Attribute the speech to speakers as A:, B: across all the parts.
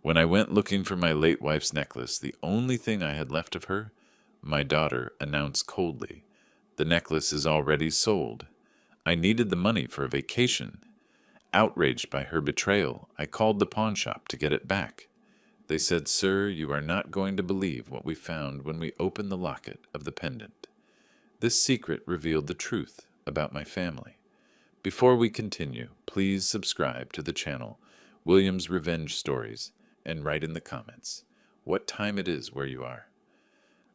A: When I went looking for my late wife's necklace, the only thing I had left of her, my daughter announced coldly, "The necklace is already sold." I needed the money for a vacation. Outraged by her betrayal, I called the pawn shop to get it back. They said, "Sir, you are not going to believe what we found when we opened the locket of the pendant." This secret revealed the truth about my family. Before we continue, please subscribe to the channel, William's Revenge Stories, and write in the comments what time it is where you are.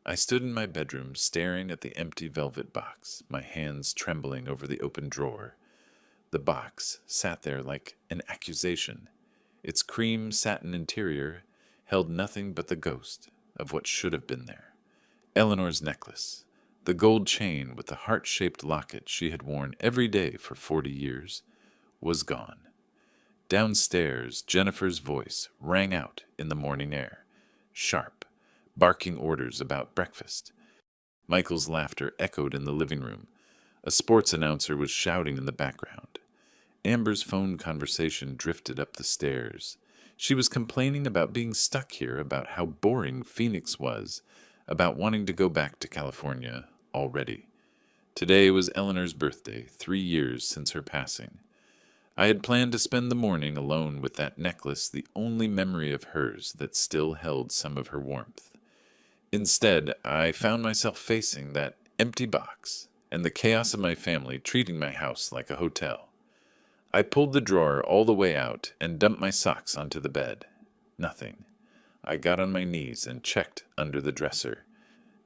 A: I stood in my bedroom staring at the empty velvet box, my hands trembling over the open drawer. The box sat there like an accusation. Its cream satin interior held nothing but the ghost of what should have been there. Eleanor's necklace, the gold chain with the heart-shaped locket she had worn every day for 40 years, was gone. Downstairs, Jennifer's voice rang out in the morning air, sharp, barking orders about breakfast. Michael's laughter echoed in the living room. A sports announcer was shouting in the background. Amber's phone conversation drifted up the stairs. She was complaining about being stuck here, about how boring Phoenix was, about wanting to go back to California already. Today was Eleanor's birthday, 3 years since her passing. I had planned to spend the morning alone with that necklace, the only memory of hers that still held some of her warmth. Instead, I found myself facing that empty box and the chaos of my family treating my house like a hotel. I pulled the drawer all the way out and dumped my socks onto the bed. Nothing. I got on my knees and checked under the dresser.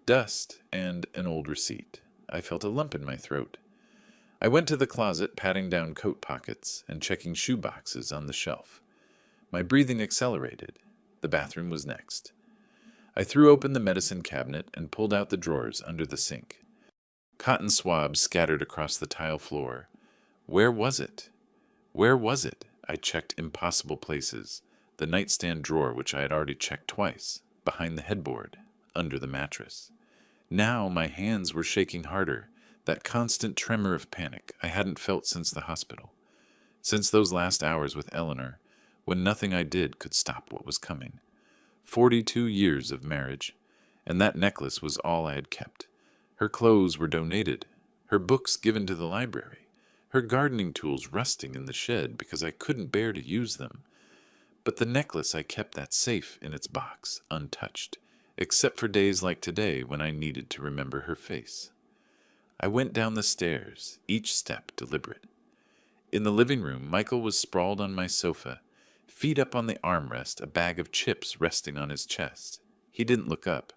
A: Dust and an old receipt. I felt a lump in my throat. I went to the closet, patting down coat pockets and checking shoe boxes on the shelf. My breathing accelerated. The bathroom was next. I threw open the medicine cabinet and pulled out the drawers under the sink. Cotton swabs scattered across the tile floor. Where was it? Where was it? I checked impossible places. The nightstand drawer, which I had already checked twice, behind the headboard, under the mattress. Now my hands were shaking harder, that constant tremor of panic I hadn't felt since the hospital, since those last hours with Eleanor, when nothing I did could stop what was coming. 42 years of marriage, and that necklace was all I had kept. Her clothes were donated, her books given to the library, her gardening tools rusting in the shed because I couldn't bear to use them. But the necklace, I kept that safe in its box, untouched, except for days like today when I needed to remember her face. I went down the stairs, each step deliberate. In the living room, Michael was sprawled on my sofa, feet up on the armrest, a bag of chips resting on his chest. He didn't look up.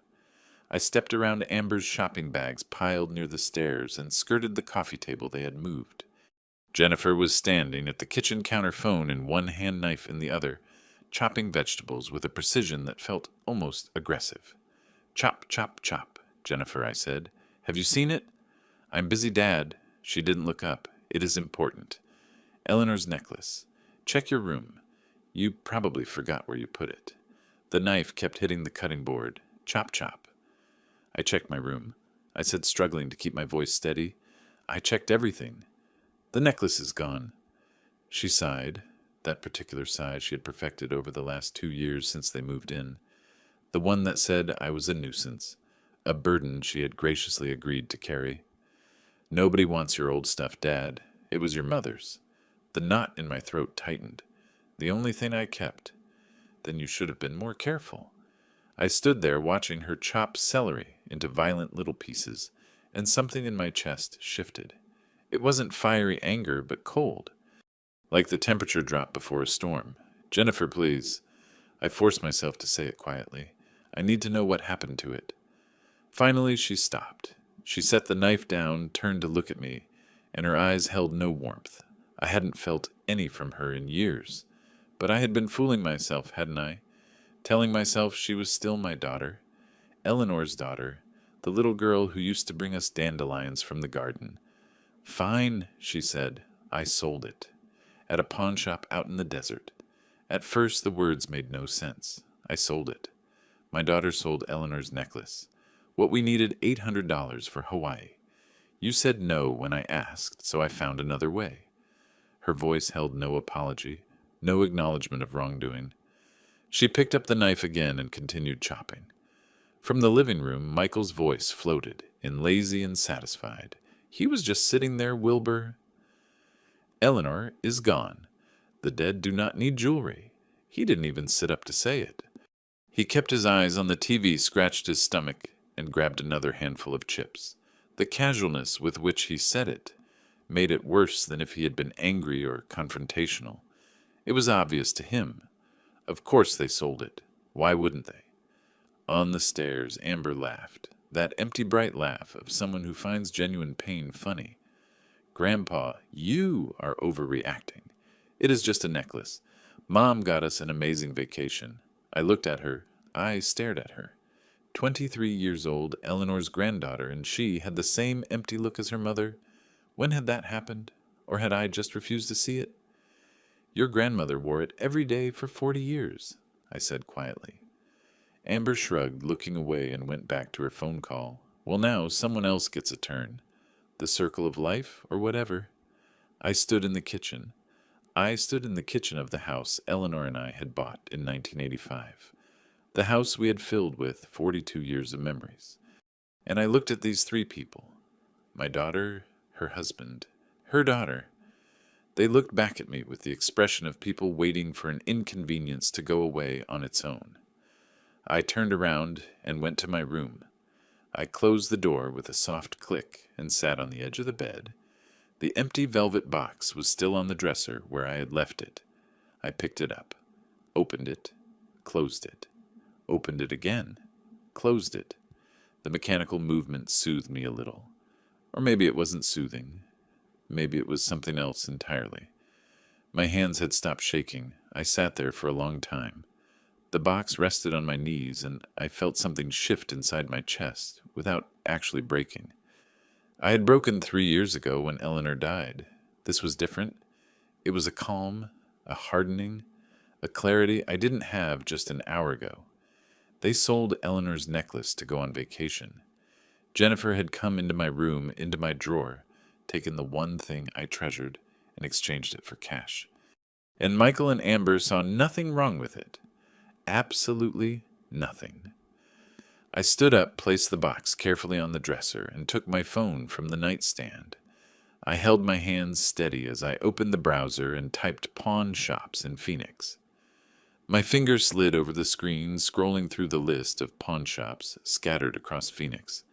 A: I stepped around Amber's shopping bags piled near the stairs and skirted the coffee table they had moved. Jennifer was standing at the kitchen counter, phone in one hand, knife in the other, chopping vegetables with a precision that felt almost aggressive. "Chop, chop, chop, Jennifer," I said. "Have you seen it?" "I'm busy, Dad." She didn't look up. "It is important. Eleanor's necklace. Check your room. You probably forgot where you put it." The knife kept hitting the cutting board. "Chop, chop." I checked my room. I said, struggling to keep my voice steady. "I checked everything. The necklace is gone." She sighed, that particular sigh she had perfected over the last 2 years since they moved in. The one that said I was a nuisance, a burden she had graciously agreed to carry. "Nobody wants your old stuff, Dad. It was your mother's." The knot in my throat tightened. "The only thing I kept." "Then you should have been more careful." I stood there watching her chop celery into violent little pieces, and something in my chest shifted. It wasn't fiery anger, but cold, like the temperature drop before a storm. "Jennifer, please." I forced myself to say it quietly. "I need to know what happened to it." Finally, she stopped. She set the knife down, turned to look at me, and her eyes held no warmth. I hadn't felt any from her in years. But I had been fooling myself, hadn't I? Telling myself she was still my daughter. Eleanor's daughter, the little girl who used to bring us dandelions from the garden. "Fine," she said. "I sold it. At a pawn shop out in the desert." At first the words made no sense. I sold it. My daughter sold Eleanor's necklace. What we needed $800 for Hawaii. You said no when I asked, so I found another way. Her voice held no apology, no acknowledgement of wrongdoing. She picked up the knife again and continued chopping. From the living room, Michael's voice floated, in lazy and satisfied. He was just sitting there, Wilbur. Eleanor is gone. The dead do not need jewelry. He didn't even sit up to say it. He kept his eyes on the TV, scratched his stomach, and grabbed another handful of chips. The casualness with which he said it made it worse than if he had been angry or confrontational. It was obvious to him. Of course they sold it. Why wouldn't they? On the stairs, Amber laughed, that empty, bright laugh of someone who finds genuine pain funny. Grandpa, you are overreacting. It is just a necklace. Mom got us an amazing vacation. I looked at her. I stared at her. 23 years old, Eleanor's granddaughter, and she had the same empty look as her mother. When had that happened? Or had I just refused to see it? Your grandmother wore it every day for 40 years, I said quietly. Amber shrugged, looking away, and went back to her phone call. Well, now someone else gets a turn. The circle of life, or whatever. I stood in the kitchen. Of the house Eleanor and I had bought in 1985. The house we had filled with 42 years of memories. And I looked at these three people. My daughter, her husband, her daughter. They looked back at me with the expression of people waiting for an inconvenience to go away on its own. I turned around and went to my room. I closed the door with a soft click and sat on the edge of the bed. The empty velvet box was still on the dresser where I had left it. I picked it up, opened it, closed it, opened it again, closed it. The mechanical movement soothed me a little. Or maybe it wasn't soothing. Maybe it was something else entirely. My hands had stopped shaking. I sat there for a long time. The box rested on my knees, and I felt something shift inside my chest without actually breaking. I had broken 3 years ago when Eleanor died. This was different. It was a calm, a hardening, a clarity I didn't have just an hour ago. They sold Eleanor's necklace to go on vacation. Jennifer had come into my room, into my drawer, taken the one thing I treasured, and exchanged it for cash. And Michael and Amber saw nothing wrong with it. Absolutely nothing. I stood up, placed the box carefully on the dresser, and took my phone from the nightstand. I held my hands steady as I opened the browser and typed pawn shops in Phoenix. My finger slid over the screen, scrolling through the list of pawn shops scattered across Phoenix.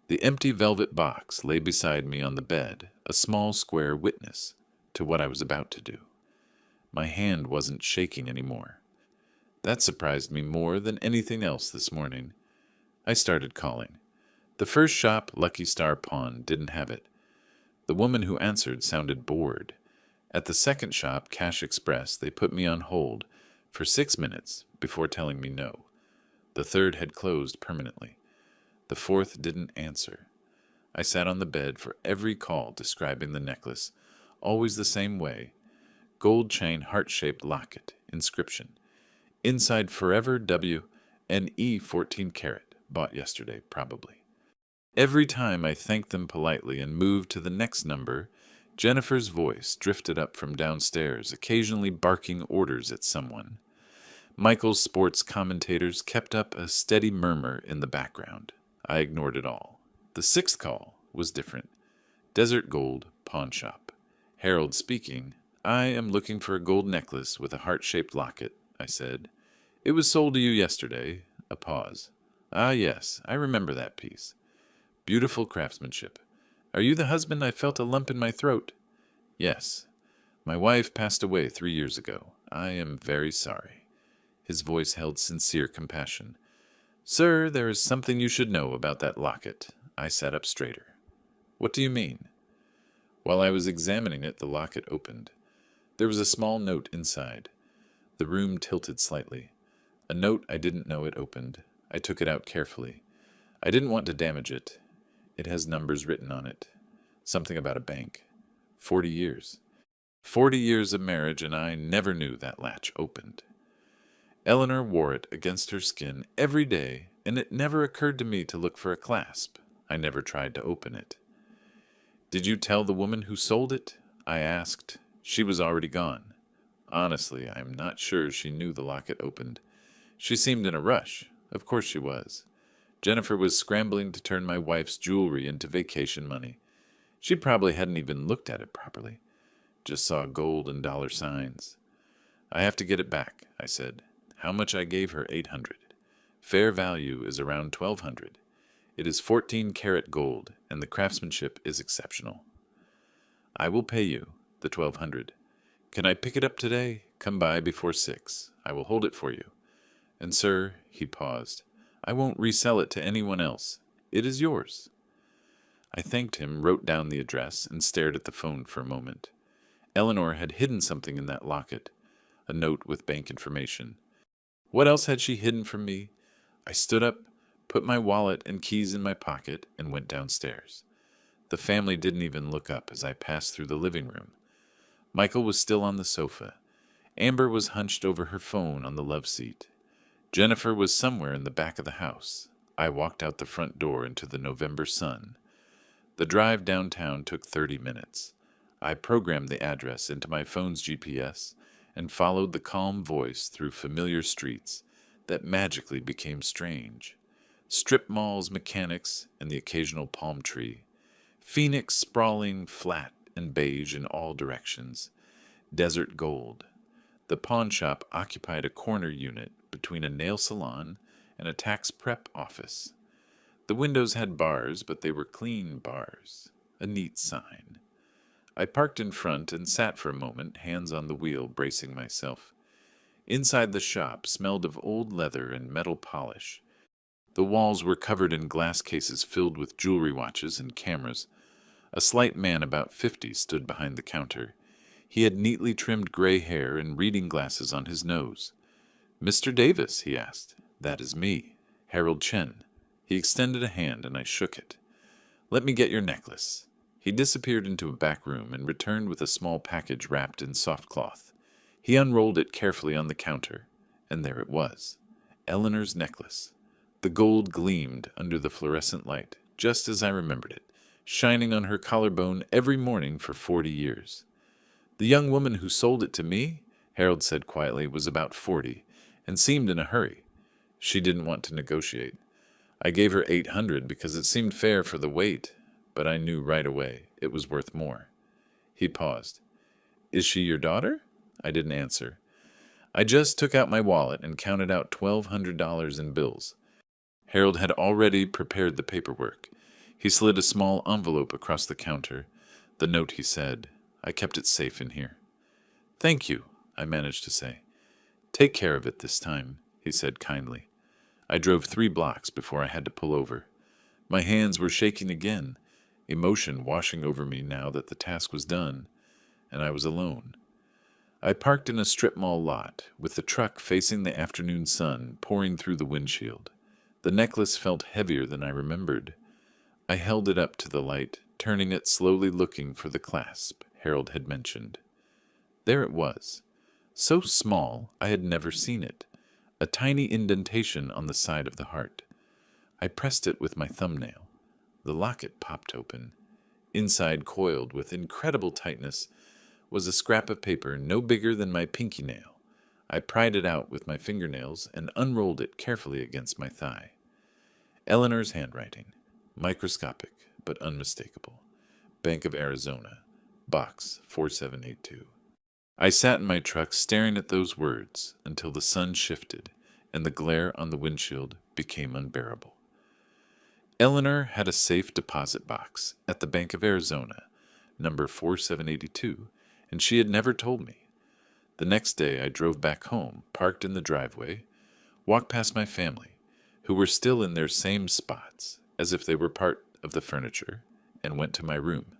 A: The empty velvet box lay beside me on the bed, a small square witness to what I was about to do. My hand wasn't shaking anymore. That surprised me more than anything else this morning. I started calling. The first shop, Lucky Star Pawn, didn't have it. The woman who answered sounded bored. At the second shop, Cash Express, they put me on hold for 6 minutes before telling me no. The third had closed permanently. The fourth didn't answer. I sat on the bed for every call describing the necklace, always the same way. Gold chain, heart-shaped locket, inscription. Inside Forever W and E 14 karat. Bought yesterday, probably. Every time I thanked them politely and moved to the next number, Jennifer's voice drifted up from downstairs, occasionally barking orders at someone. Michael's sports commentators kept up a steady murmur in the background. I ignored it all. The sixth call was different. Desert Gold Pawn Shop. Harold speaking. I am looking for a gold necklace with a heart-shaped locket, I said. It was sold to you yesterday. A pause. Ah, yes, I remember that piece. Beautiful craftsmanship. Are you the husband I felt a lump in my throat? Yes. My wife passed away 3 years ago. I am very sorry. His voice held sincere compassion. Sir, there is something you should know about that locket. I sat up straighter. What do you mean? While I was examining it, the locket opened. There was a small note inside. The room tilted slightly. A note I didn't know it opened. I took it out carefully. I didn't want to damage it. It has numbers written on it. Something about a bank. 40 years. 40 years of marriage, and I never knew that latch opened. Eleanor wore it against her skin every day, and it never occurred to me to look for a clasp. I never tried to open it. Did you tell the woman who sold it? I asked. She was already gone. Honestly, I am not sure she knew the locket opened. She seemed in a rush. Of course she was. Jennifer was scrambling to turn my wife's jewelry into vacation money. She probably hadn't even looked at it properly, just saw gold and dollar signs. I have to get it back, I said. How much I gave her? 800. Fair value is around 1200. It is 14-karat gold, and the craftsmanship is exceptional. I will pay you the 1200. Can I pick it up today? Come by before 6. I will hold it for you. And sir, he paused, I won't resell it to anyone else. It is yours. I thanked him, wrote down the address, and stared at the phone for a moment. Eleanor had hidden something in that locket, a note with bank information. What else had she hidden from me? I stood up, put my wallet and keys in my pocket, and went downstairs. The family didn't even look up as I passed through the living room. Michael was still on the sofa. Amber was hunched over her phone on the love seat. Jennifer was somewhere in the back of the house. I walked out the front door into the November sun. The drive downtown took 30 minutes. I programmed the address into my phone's GPS and followed the calm voice through familiar streets that magically became strange. Strip malls, mechanics, and the occasional palm tree. Phoenix sprawling flat and beige in all directions. Desert gold. The pawn shop occupied a corner unit between a nail salon and a tax prep office. The windows had bars, but they were clean bars. A neat sign. I parked in front and sat for a moment, hands on the wheel, bracing myself. Inside the shop smelled of old leather and metal polish. The walls were covered in glass cases filled with jewelry watches and cameras. A slight man about 50 stood behind the counter. He had neatly trimmed gray hair and reading glasses on his nose. "Mr. Davis?" he asked. "That is me, Harold Chen." He extended a hand, and I shook it. "Let me get your necklace." He disappeared into a back room and returned with a small package wrapped in soft cloth. He unrolled it carefully on the counter, and there it was, Eleanor's necklace. The gold gleamed under the fluorescent light, just as I remembered it, shining on her collarbone every morning for 40 years. The young woman who sold it to me, Harold said quietly, was about 40, and seemed in a hurry. She didn't want to negotiate. I gave her 800 because it seemed fair for the weight, but I knew right away it was worth more. He paused. "Is she your daughter?" I didn't answer. I just took out my wallet and counted out $1,200 in bills. Harold had already prepared the paperwork. He slid a small envelope across the counter. The note, he said, "I kept it safe in here." "Thank you," I managed to say. "Take care of it this time," he said kindly. I drove 3 blocks before I had to pull over. My hands were shaking again, emotion washing over me now that the task was done, and I was alone. I parked in a strip mall lot, with the truck facing the afternoon sun pouring through the windshield. The necklace felt heavier than I remembered. I held it up to the light, turning it slowly, looking for the clasp Harold had mentioned. There it was. So small I had never seen it. A tiny indentation on the side of the heart. I pressed it with my thumbnail. The locket popped open. Inside, coiled with incredible tightness, was a scrap of paper no bigger than my pinky nail. I pried it out with my fingernails and unrolled it carefully against my thigh. Eleanor's handwriting. Microscopic, but unmistakable. Bank of Arizona. Box 4782. I sat in my truck staring at those words until the sun shifted and the glare on the windshield became unbearable. Eleanor had a safe deposit box at the Bank of Arizona, number 4782, and she had never told me. The next day I drove back home, parked in the driveway, walked past my family, who were still in their same spots, as if they were part of the furniture, and went to my room.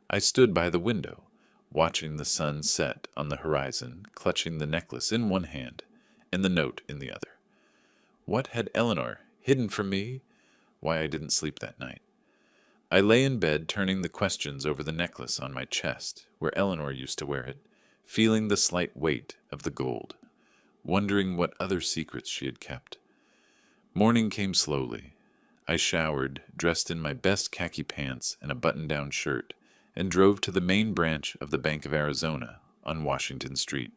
A: I stood by the window, watching the sun set on the horizon, clutching the necklace in one hand and the note in the other. What had Eleanor hidden from me? Why I didn't sleep that night. I lay in bed, turning the questions over the necklace on my chest, where Eleanor used to wear it, feeling the slight weight of the gold, wondering what other secrets she had kept. Morning came slowly. I showered, dressed in my best khaki pants and a button-down shirt, and drove to the main branch of the Bank of Arizona on Washington Street.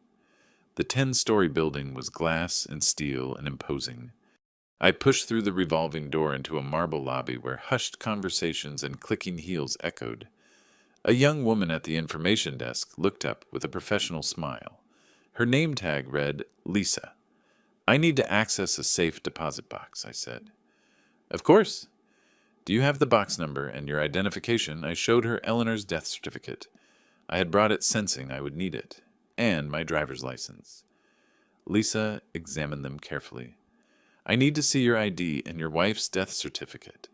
A: The 10-story building was glass and steel and imposing. I pushed through the revolving door into a marble lobby where hushed conversations and clicking heels echoed. A young woman at the information desk looked up with a professional smile. Her name tag read, Lisa. "I need to access a safe deposit box," I said. "Of course. Do you have the box number and your identification?" I showed her Eleanor's death certificate. I had brought it sensing I would need it, and my driver's license. Lisa examined them carefully. "I need to see your ID and your wife's death certificate.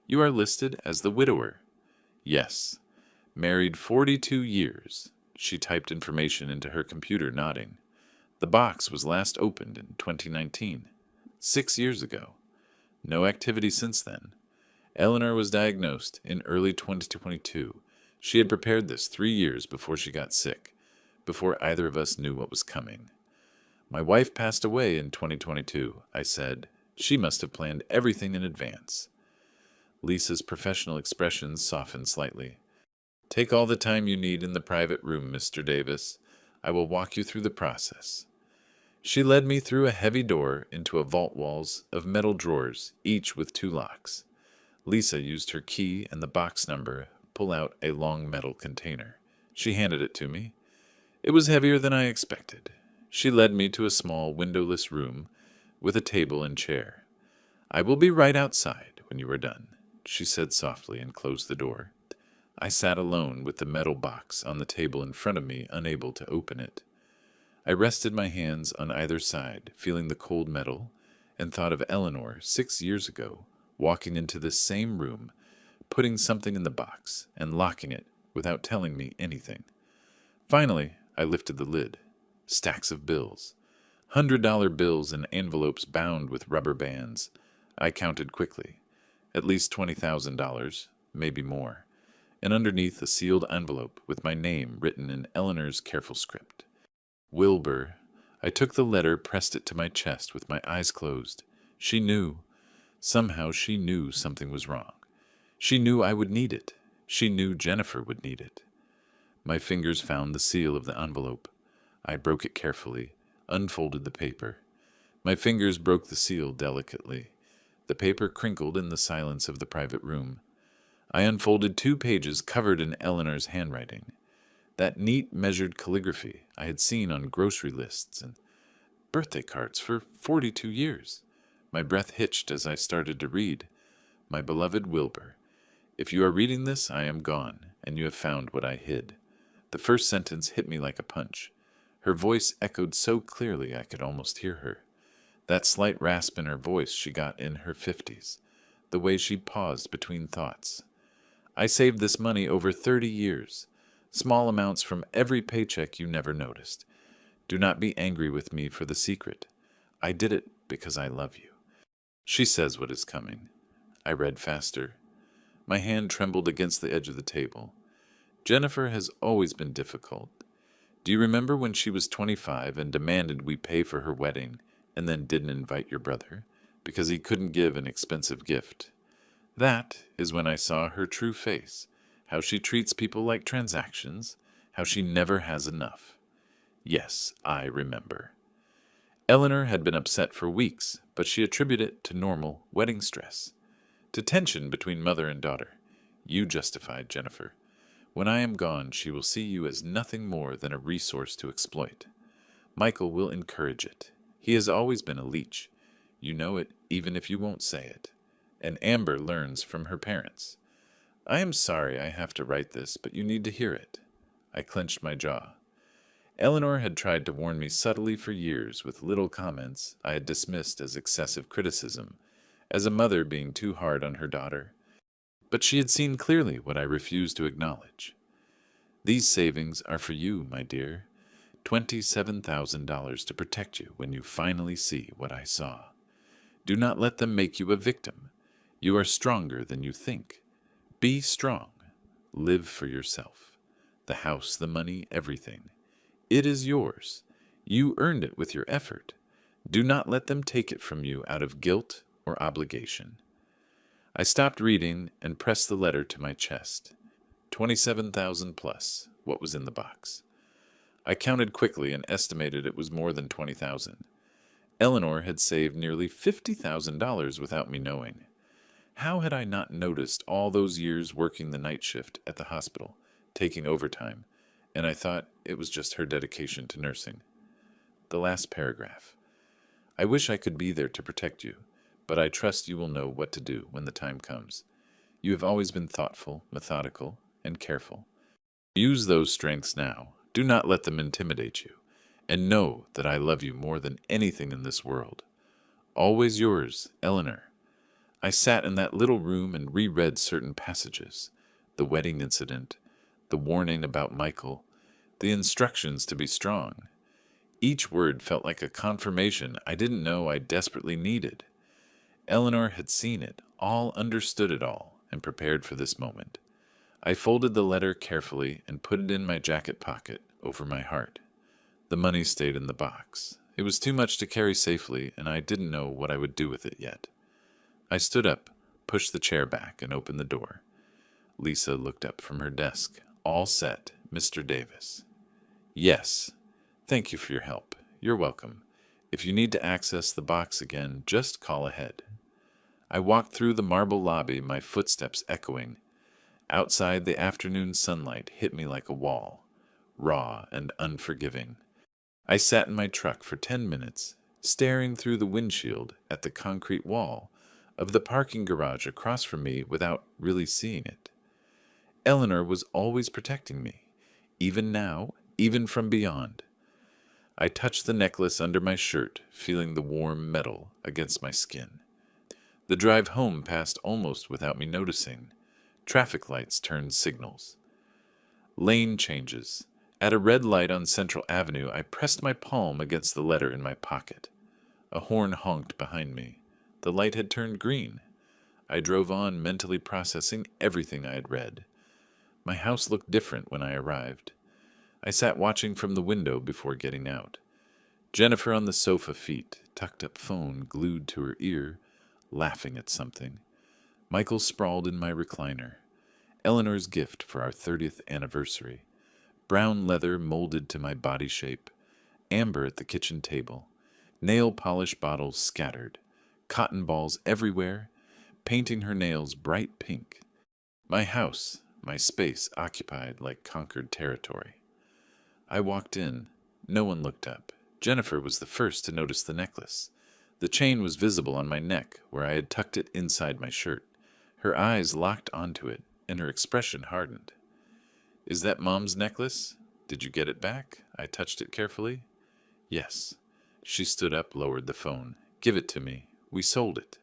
A: You are listed as the widower." "Yes. Married 42 years." She typed information into her computer, nodding. "The box was last opened in 2019, 6 years ago. No activity since then. Eleanor was diagnosed in early 2022. She had prepared this 3 years before she got sick, before either of us knew what was coming. My wife passed away in 2022, I said. She must have planned everything in advance." Lisa's professional expression softened slightly. "Take all the time you need in the private room, Mr. Davis. I will walk you through the process." She led me through a heavy door into a vault walls of metal drawers, each with 2 locks. Lisa used her key and the box number pull out a long metal container. She handed it to me. It was heavier than I expected. She led me to a small windowless room with a table and chair. "I will be right outside when you are done," she said softly and closed the door. I sat alone with the metal box on the table in front of me, unable to open it. I rested my hands on either side, feeling the cold metal, and thought of Eleanor 6 years ago, walking into this same room, putting something in the box, and locking it without telling me anything. Finally, I lifted the lid. Stacks of bills. $100 bills in envelopes bound with rubber bands. I counted quickly. At least $20,000, maybe more. And underneath a sealed envelope with my name written in Eleanor's careful script. Wilbur. I took the letter, pressed it to my chest with my eyes closed. She knew. Somehow she knew something was wrong. She knew I would need it. She knew Jennifer would need it. My fingers found the seal of the envelope. I broke it carefully, unfolded the paper. My fingers broke the seal delicately. The paper crinkled in the silence of the private room. I unfolded 2 pages covered in Eleanor's handwriting. That neat, measured calligraphy I had seen on grocery lists and birthday cards for 42 years. My breath hitched as I started to read. "My beloved Wilbur, if you are reading this, I am gone, and you have found what I hid." The first sentence hit me like a punch. Her voice echoed so clearly I could almost hear her. That slight rasp in her voice she got in her 50s. The way she paused between thoughts. "I saved this money over 30 years. Small amounts from every paycheck you never noticed. Do not be angry with me for the secret. I did it because I love you." She says what is coming. I read faster. My hand trembled against the edge of the table. "Jennifer has always been difficult. Do you remember when she was 25 and demanded we pay for her wedding and then didn't invite your brother because he couldn't give an expensive gift? That is when I saw her true face, how she treats people like transactions, how she never has enough. Yes, I remember." Eleanor had been upset for weeks, but she attributed it to normal wedding stress, to tension between mother and daughter. "You justified Jennifer. When I am gone, she will see you as nothing more than a resource to exploit. Michael will encourage it. He has always been a leech. You know it, even if you won't say it. And Amber learns from her parents. I am sorry I have to write this, but you need to hear it." I clenched my jaw. Eleanor had tried to warn me subtly for years with little comments I had dismissed as excessive criticism, as a mother being too hard on her daughter. But she had seen clearly what I refused to acknowledge. "These savings are for you, my dear. $27,000 to protect you when you finally see what I saw. Do not let them make you a victim. You are stronger than you think. Be strong. Live for yourself. The house, the money, everything. It is yours. You earned it with your effort. Do not let them take it from you out of guilt or obligation." I stopped reading and pressed the letter to my chest. 27,000 plus what was in the box. I counted quickly and estimated it was more than 20,000. Eleanor had saved nearly $50,000 without me knowing. How had I not noticed all those years working the night shift at the hospital, taking overtime, and I thought it was just her dedication to nursing. The last paragraph. I wish I could be there to protect you, but I trust you will know what to do when the time comes. You have always been thoughtful, methodical, and careful. Use those strengths now. Do not let them intimidate you. And know that I love you more than anything in this world. Always yours, Eleanor. I sat in that little room and reread certain passages. The wedding incident, the warning about Michael, the instructions to be strong. Each word felt like a confirmation I didn't know I desperately needed. Eleanor had seen it, all understood it all, and prepared for this moment. I folded the letter carefully and put it in my jacket pocket over my heart. The money stayed in the box. It was too much to carry safely, and I didn't know what I would do with it yet. I stood up, pushed the chair back, and opened the door. Lisa looked up from her desk. All set, Mr. Davis. Yes. Thank you for your help. You're welcome. If you need to access the box again, just call ahead. I walked through the marble lobby, my footsteps echoing. Outside, the afternoon sunlight hit me like a wall, raw and unforgiving. I sat in my truck for 10 minutes, staring through the windshield at the concrete wall of the parking garage across from me without really seeing it. Eleanor was always protecting me, even now, even from beyond. I touched the necklace under my shirt, feeling the warm metal against my skin. The drive home passed almost without me noticing. Traffic lights turned signals. Lane changes. At a red light on Central Avenue, I pressed my palm against the letter in my pocket. A horn honked behind me. The light had turned green. I drove on, mentally processing everything I had read. My house looked different when I arrived. I sat watching from the window before getting out. Jennifer on the sofa feet, tucked up phone glued to her ear, laughing at something. Michael sprawled in my recliner. Eleanor's gift for our 30th anniversary. Brown leather molded to my body shape. Amber at the kitchen table. Nail polish bottles scattered. Cotton balls everywhere, painting her nails bright pink. My house, my space occupied like conquered territory. I walked in. No one looked up. Jennifer was the first to notice the necklace. The chain was visible on my neck, where I had tucked it inside my shirt. Her eyes locked onto it, and her expression hardened. Is that Mom's necklace? Did you get it back? I touched it carefully. Yes. She stood up, lowered the phone. Give it to me. We sold it.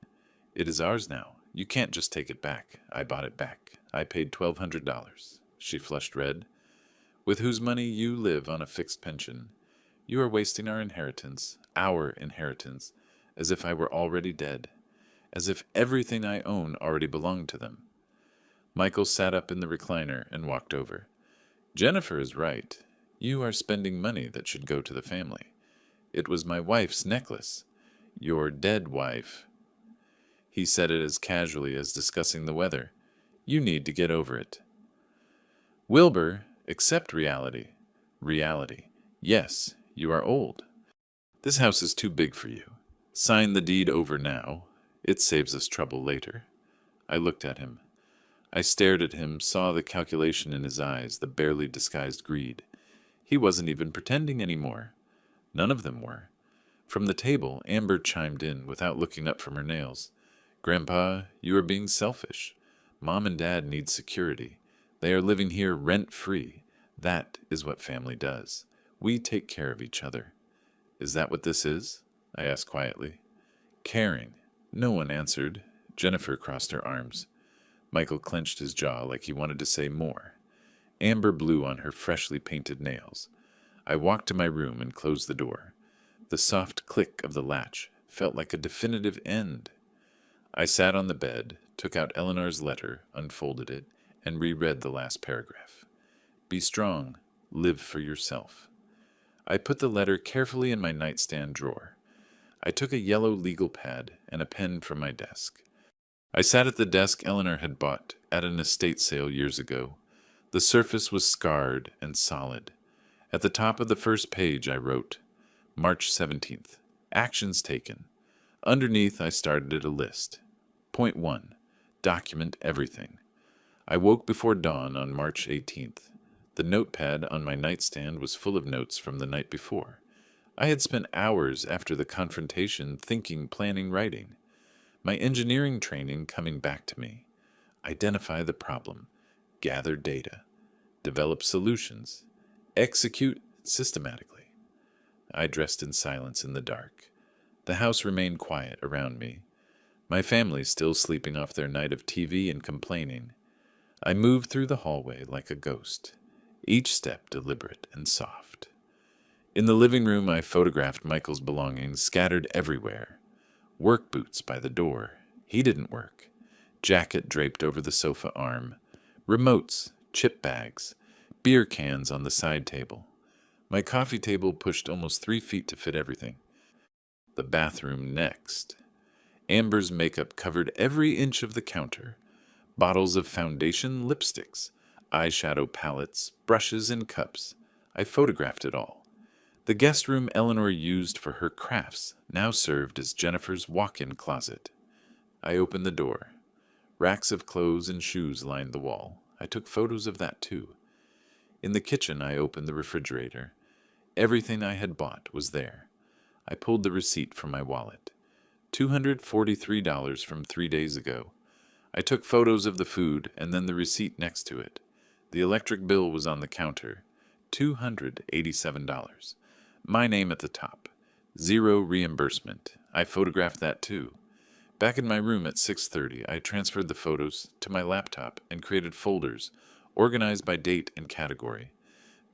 A: It is ours now. You can't just take it back. I bought it back. I paid $1,200. She flushed red. With whose money you live on a fixed pension. You are wasting our inheritance, as if I were already dead, as if everything I own already belonged to them. Michael sat up in the recliner and walked over. Jennifer is right. You are spending money that should go to the family. It was my wife's necklace. Your dead wife. He said it as casually as discussing the weather. You need to get over it. Wilbur, accept reality. Reality. Yes, you are old. This house is too big for you. Sign the deed over now. It saves us trouble later. I looked at him. I stared at him, saw the calculation in his eyes, the barely disguised greed. He wasn't even pretending anymore. None of them were. From the table, Amber chimed in without looking up from her nails. Grandpa, you are being selfish. Mom and Dad need security. They are living here rent-free. That is what family does. We take care of each other. Is that what this is? I asked quietly. Caring. No one answered. Jennifer crossed her arms. Michael clenched his jaw like he wanted to say more. Amber blew on her freshly painted nails. I walked to my room and closed the door. The soft click of the latch felt like a definitive end. I sat on the bed, took out Eleanor's letter, unfolded it, and reread the last paragraph. Be strong. Live for yourself. I put the letter carefully in my nightstand drawer. I took a yellow legal pad and a pen from my desk. I sat at the desk Eleanor had bought at an estate sale years ago. The surface was scarred and solid. At the top of the first page, I wrote, March 17th, actions taken. Underneath, I started a list. Point 1, document everything. I woke before dawn on March 18th. The notepad on my nightstand was full of notes from the night before. I had spent hours after the confrontation thinking, planning, writing. My engineering training coming back to me. Identify the problem, gather data, develop solutions, execute systematically. I dressed in silence in the dark. The house remained quiet around me. My family still sleeping off their night of TV and complaining. I moved through the hallway like a ghost, each step deliberate and soft. In the living room, I photographed Michael's belongings scattered everywhere. Work boots by the door. He didn't work. Jacket draped over the sofa arm. Remotes, chip bags, beer cans on the side table. My coffee table pushed almost 3 feet to fit everything. The bathroom next. Amber's makeup covered every inch of the counter. Bottles of foundation, lipsticks, eyeshadow palettes, brushes, and cups. I photographed it all. The guest room Eleanor used for her crafts now served as Jennifer's walk-in closet. I opened the door. Racks of clothes and shoes lined the wall. I took photos of that too. In the kitchen, I opened the refrigerator. Everything I had bought was there. I pulled the receipt from my wallet. $243 from 3 days ago. I took photos of the food and then the receipt next to it. The electric bill was on the counter. $287. My name at the top. 0 reimbursement. I photographed that too. Back in my room at 6:30, I transferred the photos to my laptop and created folders, organized by date and category.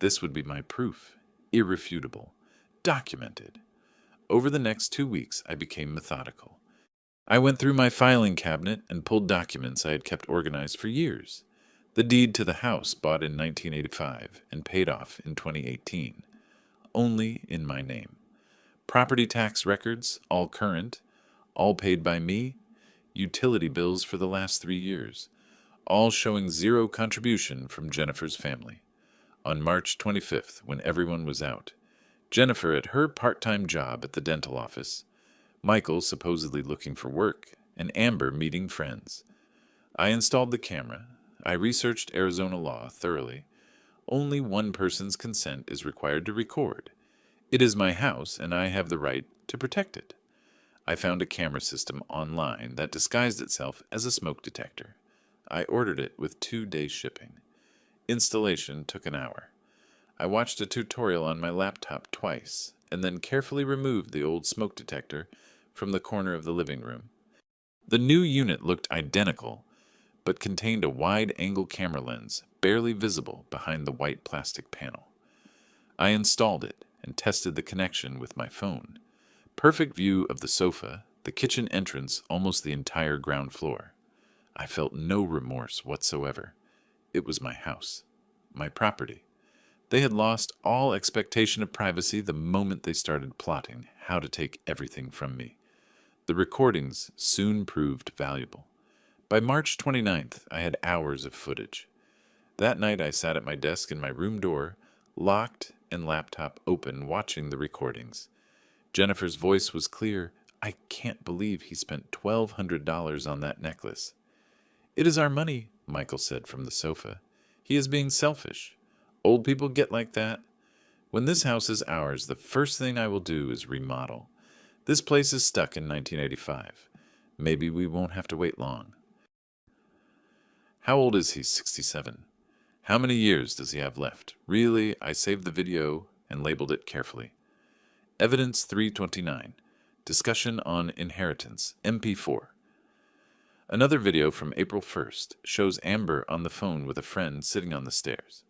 A: This would be my proof. Irrefutable. Documented. Over the next 2 weeks, I became methodical. I went through my filing cabinet and pulled documents I had kept organized for years. The deed to the house bought in 1985 and paid off in 2018. Only in my name. Property tax records, all current, all paid by me. Utility bills for the last 3 years, all showing 0 contribution from Jennifer's family. On March 25th, when everyone was out, Jennifer at her part-time job at the dental office, Michael supposedly looking for work, and Amber meeting friends. I installed the camera. I researched Arizona law thoroughly. Only one person's consent is required to record. It is my house, and I have the right to protect it. I found a camera system online that disguised itself as a smoke detector. I ordered it with 2-day shipping. Installation took an hour. I watched a tutorial on my laptop twice, and then carefully removed the old smoke detector from the corner of the living room. The new unit looked identical, but contained a wide-angle camera lens, barely visible behind the white plastic panel. I installed it and tested the connection with my phone. Perfect view of the sofa, the kitchen entrance, almost the entire ground floor. I felt no remorse whatsoever. It was my house, my property. They had lost all expectation of privacy the moment they started plotting how to take everything from me. The recordings soon proved valuable. By March 29th, I had hours of footage. That night I sat at my desk in my room door, locked and laptop open, watching the recordings. Jennifer's voice was clear. I can't believe he spent $1,200 on that necklace. It is our money, Michael said from the sofa. He is being selfish. Old people get like that. When this house is ours, the first thing I will do is remodel. This place is stuck in 1985. Maybe we won't have to wait long. How old is he? 67. How many years does he have left? Really, I saved the video and labeled it carefully. Evidence 329. Discussion on inheritance. MP4. Another video from April 1st shows Amber on the phone with a friend sitting on the stairs.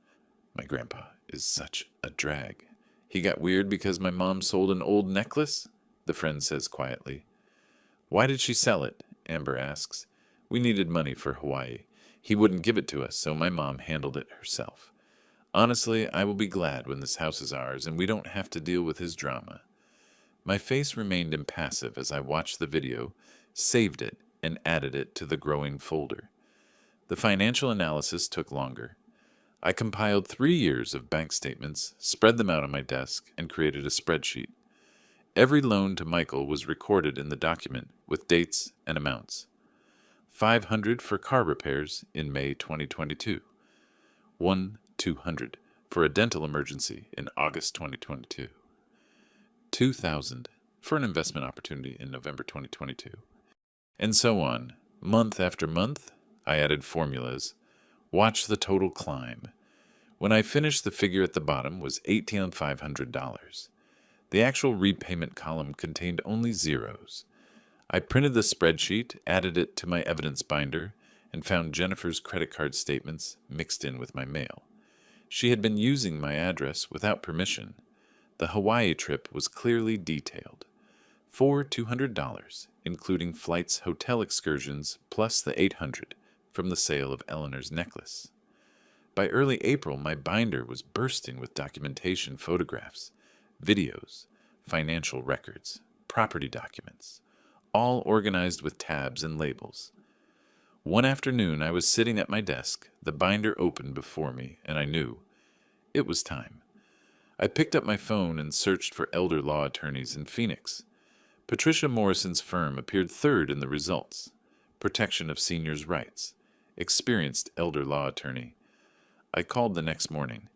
A: My grandpa is such a drag. He got weird because my mom sold an old necklace? The friend says quietly. Why did she sell it? Amber asks. We needed money for Hawaii. He wouldn't give it to us, so my mom handled it herself. Honestly, I will be glad when this house is ours and we don't have to deal with his drama. My face remained impassive as I watched the video, saved it, and added it to the growing folder. The financial analysis took longer. I compiled 3 years of bank statements, spread them out on my desk, and created a spreadsheet. Every loan to Michael was recorded in the document with dates and amounts. 500 for car repairs in May 2022. 200 for a dental emergency in August 2022. 2,000 for an investment opportunity in November 2022. And so on. Month after month, I added formulas. Watch the total climb. When I finished, the figure at the bottom was $1,800. The actual repayment column contained only zeros. I printed the spreadsheet, added it to my evidence binder, and found Jennifer's credit card statements mixed in with my mail. She had been using my address without permission. The Hawaii trip was clearly detailed. For $200, including flights, hotel excursions, plus the $800 from the sale of Eleanor's necklace. By early April, my binder was bursting with documentation, photographs, videos, financial records, property documents, all organized with tabs and labels. One afternoon, I was sitting at my desk, the binder open before me, and I knew it was time. I picked up my phone and searched for elder law attorneys in Phoenix. Patricia Morrison's firm appeared third in the results. Protection of seniors' rights. Experienced elder law attorney. I called the next morning.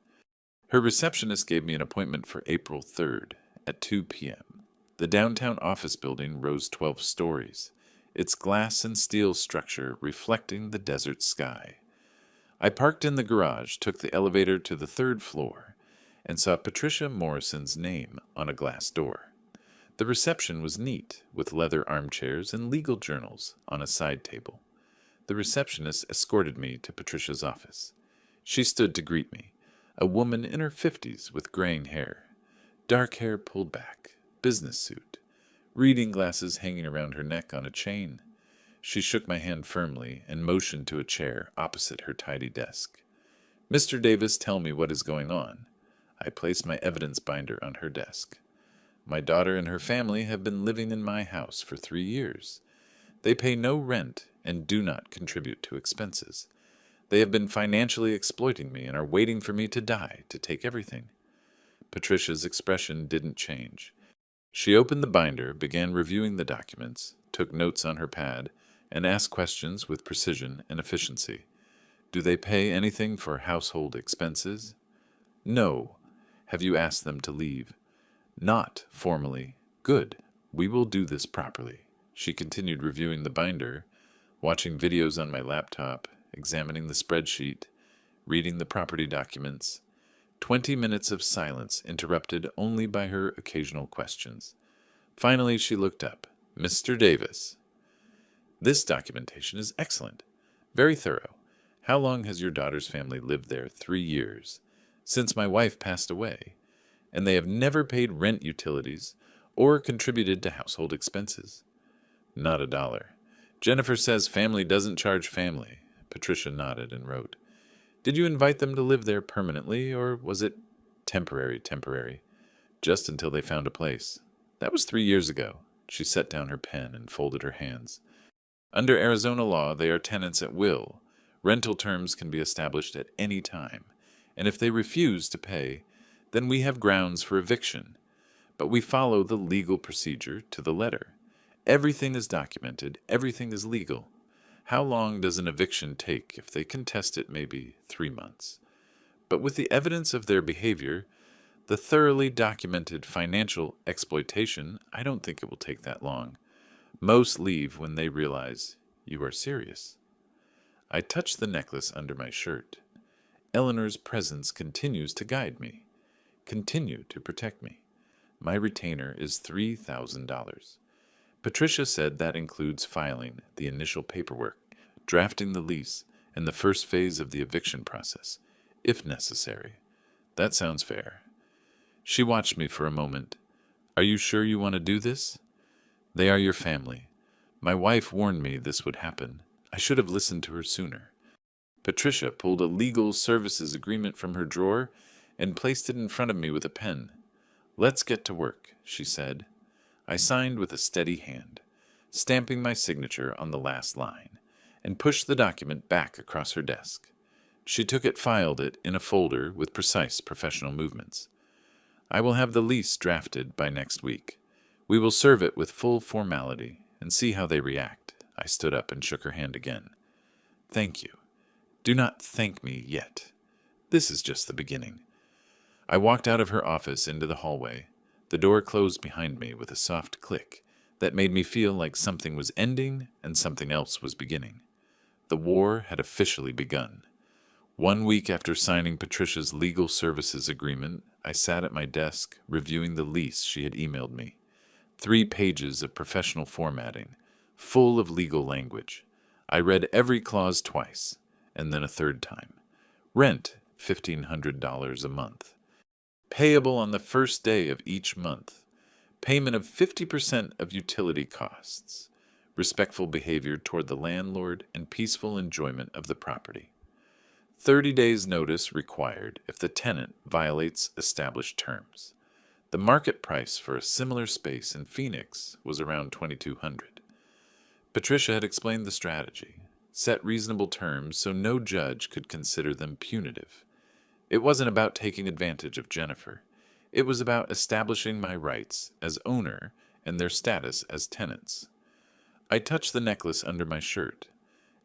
A: Her receptionist gave me an appointment for April 3rd at 2 p.m. The downtown office building rose 12 stories, its glass and steel structure reflecting the desert sky. I parked in the garage, took the elevator to the 3rd floor, and saw Patricia Morrison's name on a glass door. The reception was neat, with leather armchairs and legal journals on a side table. The receptionist escorted me to Patricia's office. She stood to greet me, a woman in her 50s with graying hair, dark hair pulled back, business suit, reading glasses hanging around her neck on a chain. She shook my hand firmly and motioned to a chair opposite her tidy desk. "Mr. Davis, tell me what is going on." I placed my evidence binder on her desk. "My daughter and her family have been living in my house for 3 years. They pay no rent and do not contribute to expenses. They have been financially exploiting me and are waiting for me to die to take everything." Patricia's expression didn't change. She opened the binder, began reviewing the documents, took notes on her pad, and asked questions with precision and efficiency. "Do they pay anything for household expenses?" "No." "Have you asked them to leave?" "Not formally." "Good. We will do this properly." She continued reviewing the binder, watching videos on my laptop, examining the spreadsheet, reading the property documents. 20 minutes of silence interrupted only by her occasional questions. Finally, she looked up. "Mr. Davis." "This documentation is excellent. Very thorough. How long has your daughter's family lived there?" 3 years. "Since my wife passed away. And they have never paid rent, utilities, or contributed to household expenses?" "Not a dollar. Jennifer says family doesn't charge family." Patricia nodded and wrote. "Did you invite them to live there permanently, or was it temporary? Just until they found a place." "That was 3 years ago." She set down her pen and folded her hands. "Under Arizona law, they are tenants at will. Rental terms can be established at any time, and if they refuse to pay, then we have grounds for eviction. But we follow the legal procedure to the letter. Everything is documented, everything is legal. How long does an eviction take? If they contest it, maybe 3 months. But with the evidence of their behavior, the thoroughly documented financial exploitation, I don't think it will take that long. Most leave when they realize you are serious." I touched the necklace under my shirt. Eleanor's presence continues to guide me, continue to protect me. My retainer is $3,000. Patricia said that includes filing the initial paperwork, drafting the lease, and the first phase of the eviction process, if necessary. That sounds fair. She watched me for a moment. "Are you sure you want to do this? They are your family. My wife warned me this would happen. I should have listened to her sooner." Patricia pulled a legal services agreement from her drawer and placed it in front of me with a pen. "Let's get to work," she said. I signed with a steady hand, stamping my signature on the last line, and pushed the document back across her desk. She took it, filed it in a folder with precise professional movements. I will have the lease drafted by next week. We will serve it with full formality and see how they react. I stood up and shook her hand again. Thank you. Do not thank me yet. This is just the beginning. I walked out of her office into the hallway. The door closed behind me with a soft click that made me feel like something was ending and something else was beginning. The war had officially begun. 1 week after signing Patricia's legal services agreement, I sat at my desk reviewing the lease she had emailed me. 3 pages of professional formatting, full of legal language. I read every clause twice, and then a third time. Rent, $1,500 a month. Payable on the first day of each month. Payment of 50% of utility costs. Respectful behavior toward the landlord and peaceful enjoyment of the property. 30 days notice required if the tenant violates established terms. The market price for a similar space in Phoenix was around $2,200. Patricia had explained the strategy, set reasonable terms so no judge could consider them punitive. It wasn't about taking advantage of Jennifer. It was about establishing my rights as owner and their status as tenants. I touched the necklace under my shirt.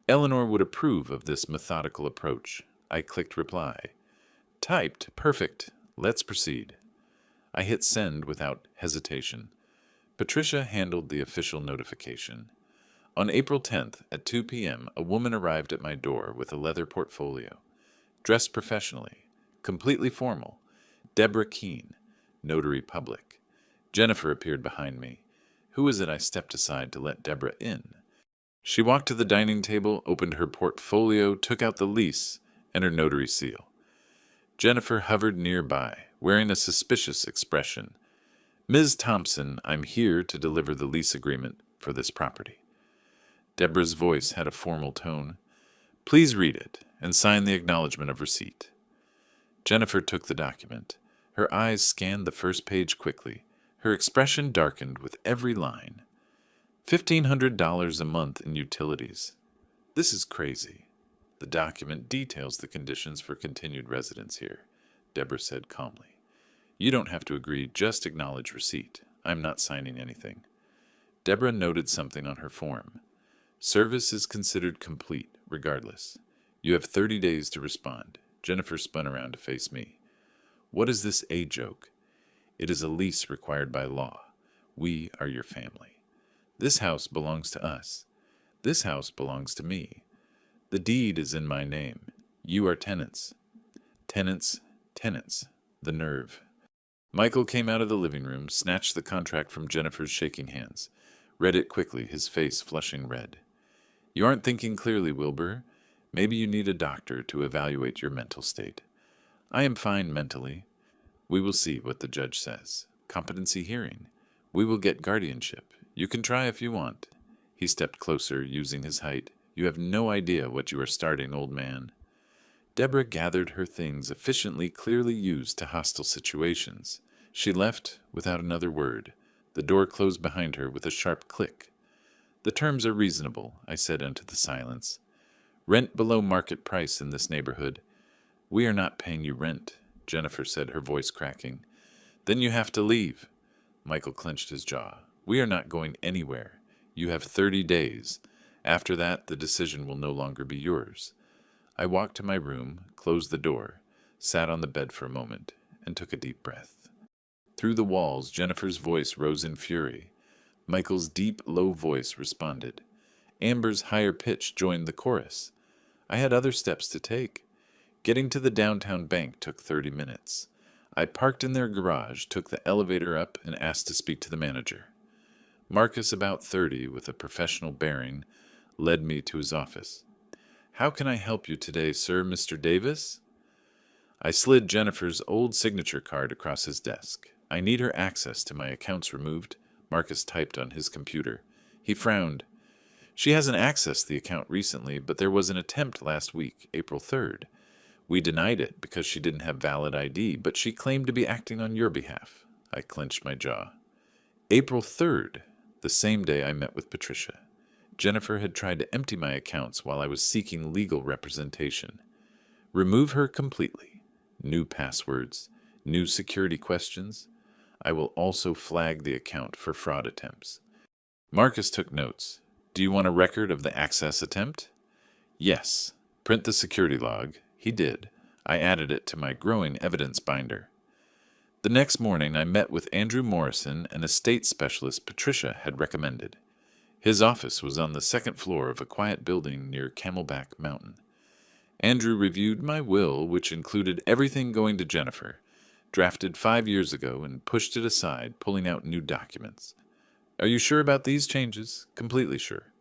A: Eleanor would approve of this methodical approach. I clicked reply. Typed. Perfect. Let's proceed. I hit send without hesitation. Patricia handled the official notification. On April 10th at 2 p.m., a woman arrived at my door with a leather portfolio. Dressed professionally, completely formal. Deborah Keene, notary public. Jennifer appeared behind me. Who is it? I stepped aside to let Deborah in. She walked to the dining table, opened her portfolio, took out the lease and her notary seal. Jennifer hovered nearby, wearing a suspicious expression. Ms. Thompson, I'm here to deliver the lease agreement for this property. Deborah's voice had a formal tone. Please read it and sign the acknowledgement of receipt. Jennifer took the document. Her eyes scanned the first page quickly. Her expression darkened with every line. $1,500 a month in utilities. This is crazy. The document details the conditions for continued residence here, Deborah said calmly. You don't have to agree, just acknowledge receipt. I'm not signing anything. Deborah noted something on her form. Service is considered complete, regardless. You have 30 days to respond. Jennifer spun around to face me. What is this a joke? It is a lease required by law. We are your family. This house belongs to us. This house belongs to me. The deed is in my name. You are tenants. Tenants, tenants. The nerve. Michael came out of the living room, snatched the contract from Jennifer's shaking hands, read it quickly, his face flushing red. You aren't thinking clearly, Wilbur. Maybe you need a doctor to evaluate your mental state. I am fine mentally. We will see what the judge says. Competency hearing. We will get guardianship. You can try if you want. He stepped closer, using his height. You have no idea what you are starting, old man. Deborah gathered her things efficiently, clearly used to hostile situations. She left without another word. The door closed behind her with a sharp click. The terms are reasonable, I said into the silence. Rent below market price in this neighborhood. We are not paying you rent, Jennifer said, her voice cracking. Then you have to leave. Michael clenched his jaw. We are not going anywhere. You have 30 days. After that, the decision will no longer be yours. I walked to my room, closed the door, sat on the bed for a moment, and took a deep breath. Through the walls, Jennifer's voice rose in fury. Michael's deep, low voice responded. Amber's higher pitch joined the chorus. I had other steps to take. Getting to the downtown bank took 30 minutes. I parked in their garage, took the elevator up, and asked to speak to the manager. Marcus, about 30, with a professional bearing, led me to his office. How can I help you today, sir, Mr. Davis? I slid Jennifer's old signature card across his desk. I need her access to my accounts removed. Marcus typed on his computer. He frowned. She hasn't accessed the account recently, but there was an attempt last week, April 3rd. We denied it because she didn't have valid ID, but she claimed to be acting on your behalf. I clenched my jaw. April 3rd, the same day I met with Patricia. Jennifer had tried to empty my accounts while I was seeking legal representation. Remove her completely. New passwords, new security questions. I will also flag the account for fraud attempts. Marcus took notes. Do you want a record of the access attempt? Yes. Print the security log. He did. I added it to my growing evidence binder. The next morning, I met with Andrew Morrison, an estate specialist Patricia had recommended. His office was on the second floor of a quiet building near Camelback Mountain. Andrew reviewed my will, which included everything going to Jennifer, drafted 5 years ago, and pushed it aside, pulling out new documents. Are you sure about these changes? Completely sure.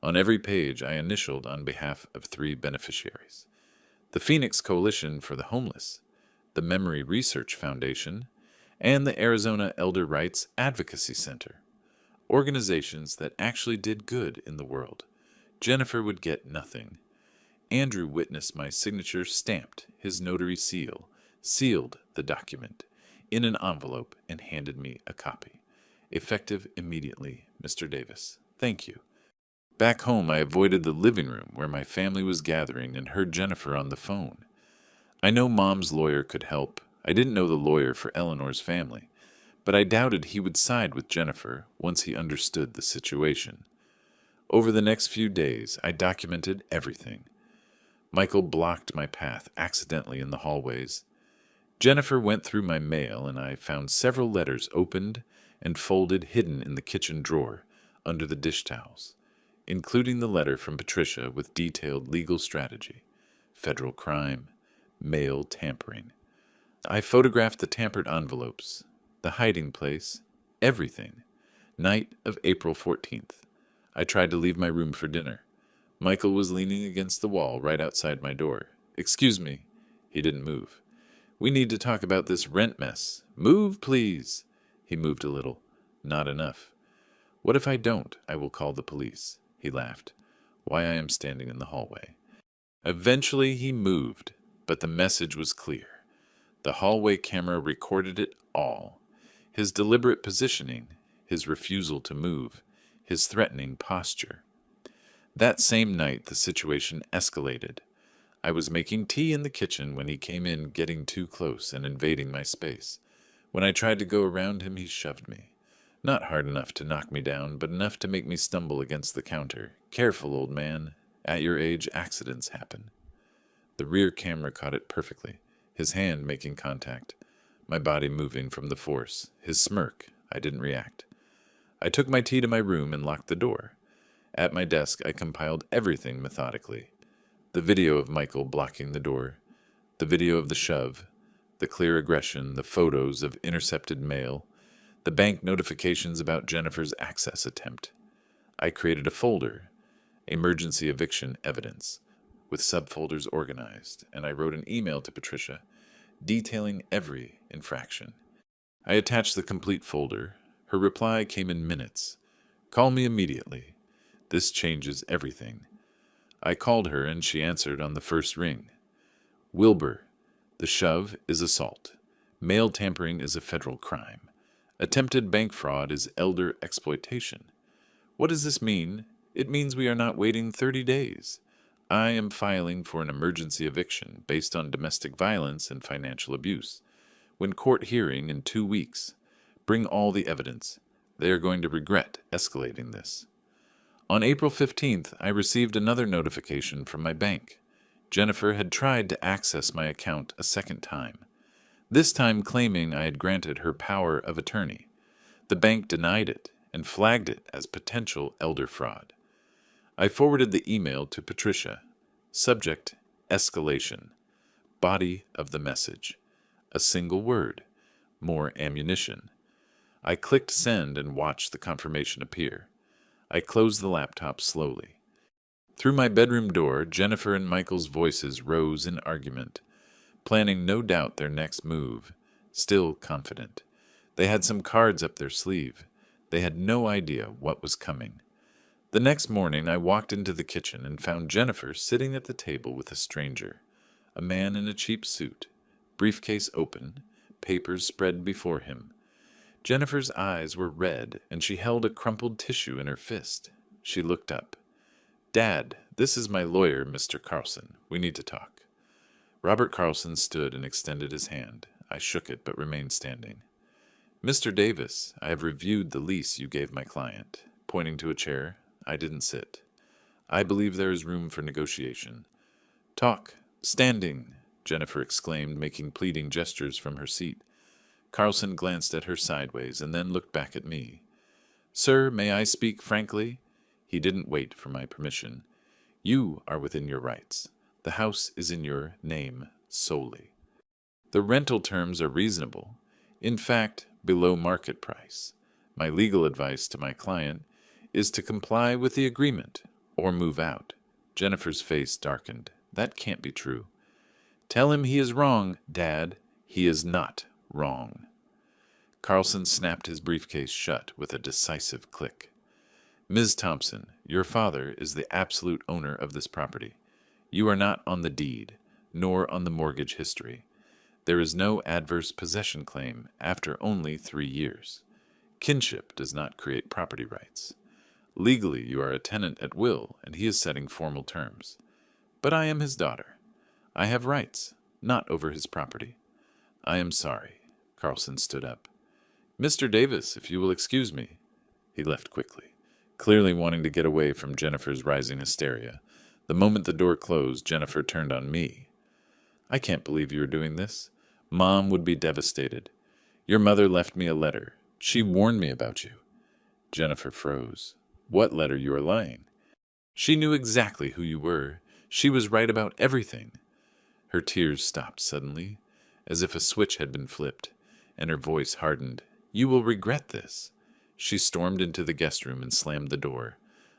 A: On every page, I initialed on behalf of 3 beneficiaries: the Phoenix Coalition for the Homeless, the Memory Research Foundation, and the Arizona Elder Rights Advocacy Center. Organizations that actually did good in the world. Jennifer would get nothing. Andrew witnessed my signature stamped, his notary seal, sealed the document in an envelope, and handed me a copy. Effective immediately, Mr. Davis. Thank you. Back home, I avoided the living room where my family was gathering and heard Jennifer on the phone. I know Mom's lawyer could help. I didn't know the lawyer for Eleanor's family, but I doubted he would side with Jennifer once he understood the situation. Over the next few days, I documented everything. Michael blocked my path accidentally in the hallways. Jennifer went through my mail, and I found several letters opened and folded hidden in the kitchen drawer under the dish towels, including the letter from Patricia with detailed legal strategy, federal crime, mail tampering. I photographed the tampered envelopes, the hiding place, everything. Night of April 14th. I tried to leave my room for dinner. Michael was leaning against the wall right outside my door. Excuse me. He didn't move. We need to talk about this rent mess. Move, please. He moved a little. Not enough. What if I don't? I will call the police. He laughed. Why I am standing in the hallway. Eventually he moved, but the message was clear. The hallway camera recorded it all. His deliberate positioning, his refusal to move, his threatening posture. That same night, the situation escalated. I was making tea in the kitchen when he came in, getting too close and invading my space. When I tried to go around him, he shoved me. Not hard enough to knock me down, but enough to make me stumble against the counter. Careful, old man. At your age, accidents happen. The rear camera caught it perfectly, his hand making contact, my body moving from the force, his smirk. I didn't react. I took my tea to my room and locked the door. At my desk, I compiled everything methodically. The video of Michael blocking the door, the video of the shove, the clear aggression, the photos of intercepted mail, the bank notifications about Jennifer's access attempt. I created a folder, emergency eviction evidence, with subfolders organized, and I wrote an email to Patricia detailing every infraction. I attached the complete folder. Her reply came in minutes. Call me immediately. This changes everything. I called her, and she answered on the first ring. Wilbur, the shove is assault. Mail tampering is a federal crime. Attempted bank fraud is elder exploitation. What does this mean? It means we are not waiting 30 days. I am filing for an emergency eviction based on domestic violence and financial abuse. When court hearing in 2 weeks. Bring all the evidence. They are going to regret escalating this. On April 15th, I received another notification from my bank. Jennifer had tried to access my account a second time, this time claiming I had granted her power of attorney. The bank denied it and flagged it as potential elder fraud. I forwarded the email to Patricia. Subject, escalation. Body of the message. A single word. More ammunition. I clicked send and watched the confirmation appear. I closed the laptop slowly. Through my bedroom door, Jennifer and Michael's voices rose in argument, planning no doubt their next move, still confident. They had some cards up their sleeve. They had no idea what was coming. The next morning, I walked into the kitchen and found Jennifer sitting at the table with a stranger, a man in a cheap suit, briefcase open, papers spread before him. Jennifer's eyes were red, and she held a crumpled tissue in her fist. She looked up. Dad, this is my lawyer, Mr. Carlson. We need to talk. Robert Carlson stood and extended his hand. I shook it, but remained standing. Mr. Davis, I have reviewed the lease you gave my client. Pointing to a chair, I didn't sit. I believe there is room for negotiation. Talk. Standing, Jennifer exclaimed, making pleading gestures from her seat. Carlson glanced at her sideways and then looked back at me. Sir, may I speak frankly? He didn't wait for my permission. You are within your rights. The house is in your name solely. The rental terms are reasonable, in fact, below market price. My legal advice to my client is to comply with the agreement or move out. Jennifer's face darkened. That can't be true. Tell him he is wrong, Dad. He is not wrong. Carlson snapped his briefcase shut with a decisive click. Ms. Thompson, your father is the absolute owner of this property. You are not on the deed, nor on the mortgage history. There is no adverse possession claim after only 3 years. Kinship does not create property rights. Legally, you are a tenant at will, and he is setting formal terms. But I am his daughter. I have rights, not over his property. I am sorry. Carlson stood up. Mr. Davis, if you will excuse me. He left quickly, clearly wanting to get away from Jennifer's rising hysteria. The moment the door closed, Jennifer turned on me. I can't believe you are doing this. Mom would be devastated. Your mother left me a letter. She warned me about you. Jennifer froze. What letter? You are lying. She knew exactly who you were. She was right about everything. Her tears stopped suddenly, as if a switch had been flipped, and her voice hardened. You will regret this. She stormed into the guest room and slammed the door.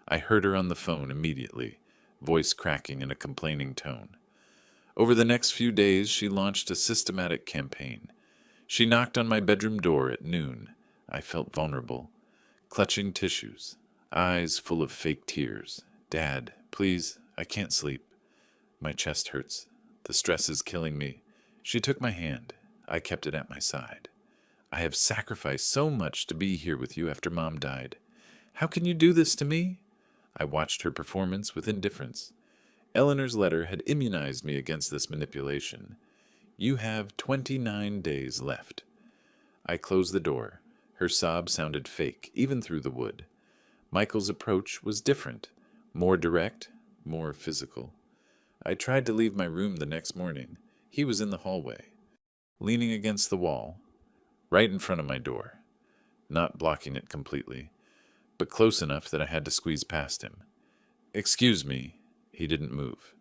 A: I heard her on the phone immediately, voice cracking in a complaining tone. Over the next few days, she launched a systematic campaign. She knocked on my bedroom door at noon. I felt vulnerable, clutching tissues, eyes full of fake tears. Dad, please, I can't sleep. My chest hurts. The stress is killing me. She took my hand. I kept it at my side. I have sacrificed so much to be here with you after Mom died. How can you do this to me? I watched her performance with indifference. Eleanor's letter had immunized me against this manipulation. You have 29 days left. I closed the door. Her sob sounded fake, even through the wood. Michael's approach was different, more direct, more physical. I tried to leave my room the next morning. He was in the hallway, leaning against the wall, right in front of my door, not blocking it completely, but close enough that I had to squeeze past him. Excuse me. He didn't move.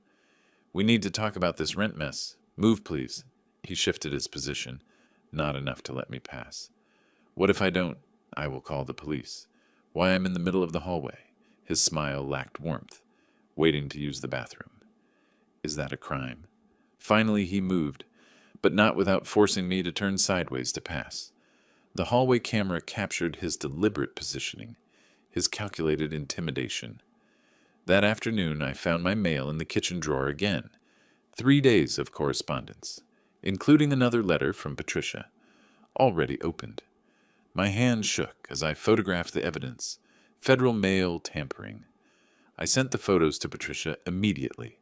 A: We need to talk about this rent mess. Move, please. He shifted his position, not enough to let me pass. What if I don't? I will call the police. Why, I'm in the middle of the hallway. His smile lacked warmth, waiting to use the bathroom. Is that a crime? Finally he moved, but not without forcing me to turn sideways to pass. The hallway camera captured his deliberate positioning, his calculated intimidation. That afternoon I found my mail in the kitchen drawer again. 3 days of correspondence, including another letter from Patricia, already opened. My hand shook as I photographed the evidence. Federal mail tampering. I sent the photos to Patricia immediately.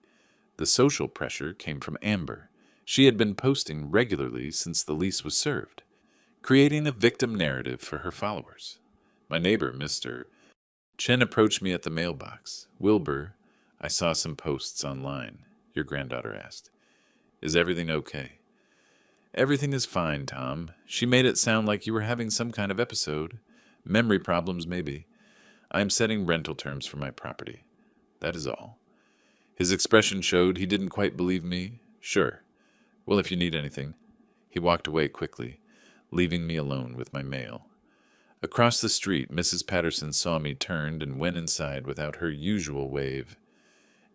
A: The social pressure came from Amber. She had been posting regularly since the lease was served, creating a victim narrative for her followers. My neighbor, Mr. Chen, approached me at the mailbox. Wilbur, I saw some posts online. Your granddaughter asked. Is everything okay? Everything is fine, Tom. She made it sound like you were having some kind of episode. Memory problems, maybe. I am setting rental terms for my property. That is all. His expression showed he didn't quite believe me. Sure. Well, if you need anything. He walked away quickly, leaving me alone with my mail. Across the street, Mrs. Patterson saw me, turned, and went inside without her usual wave.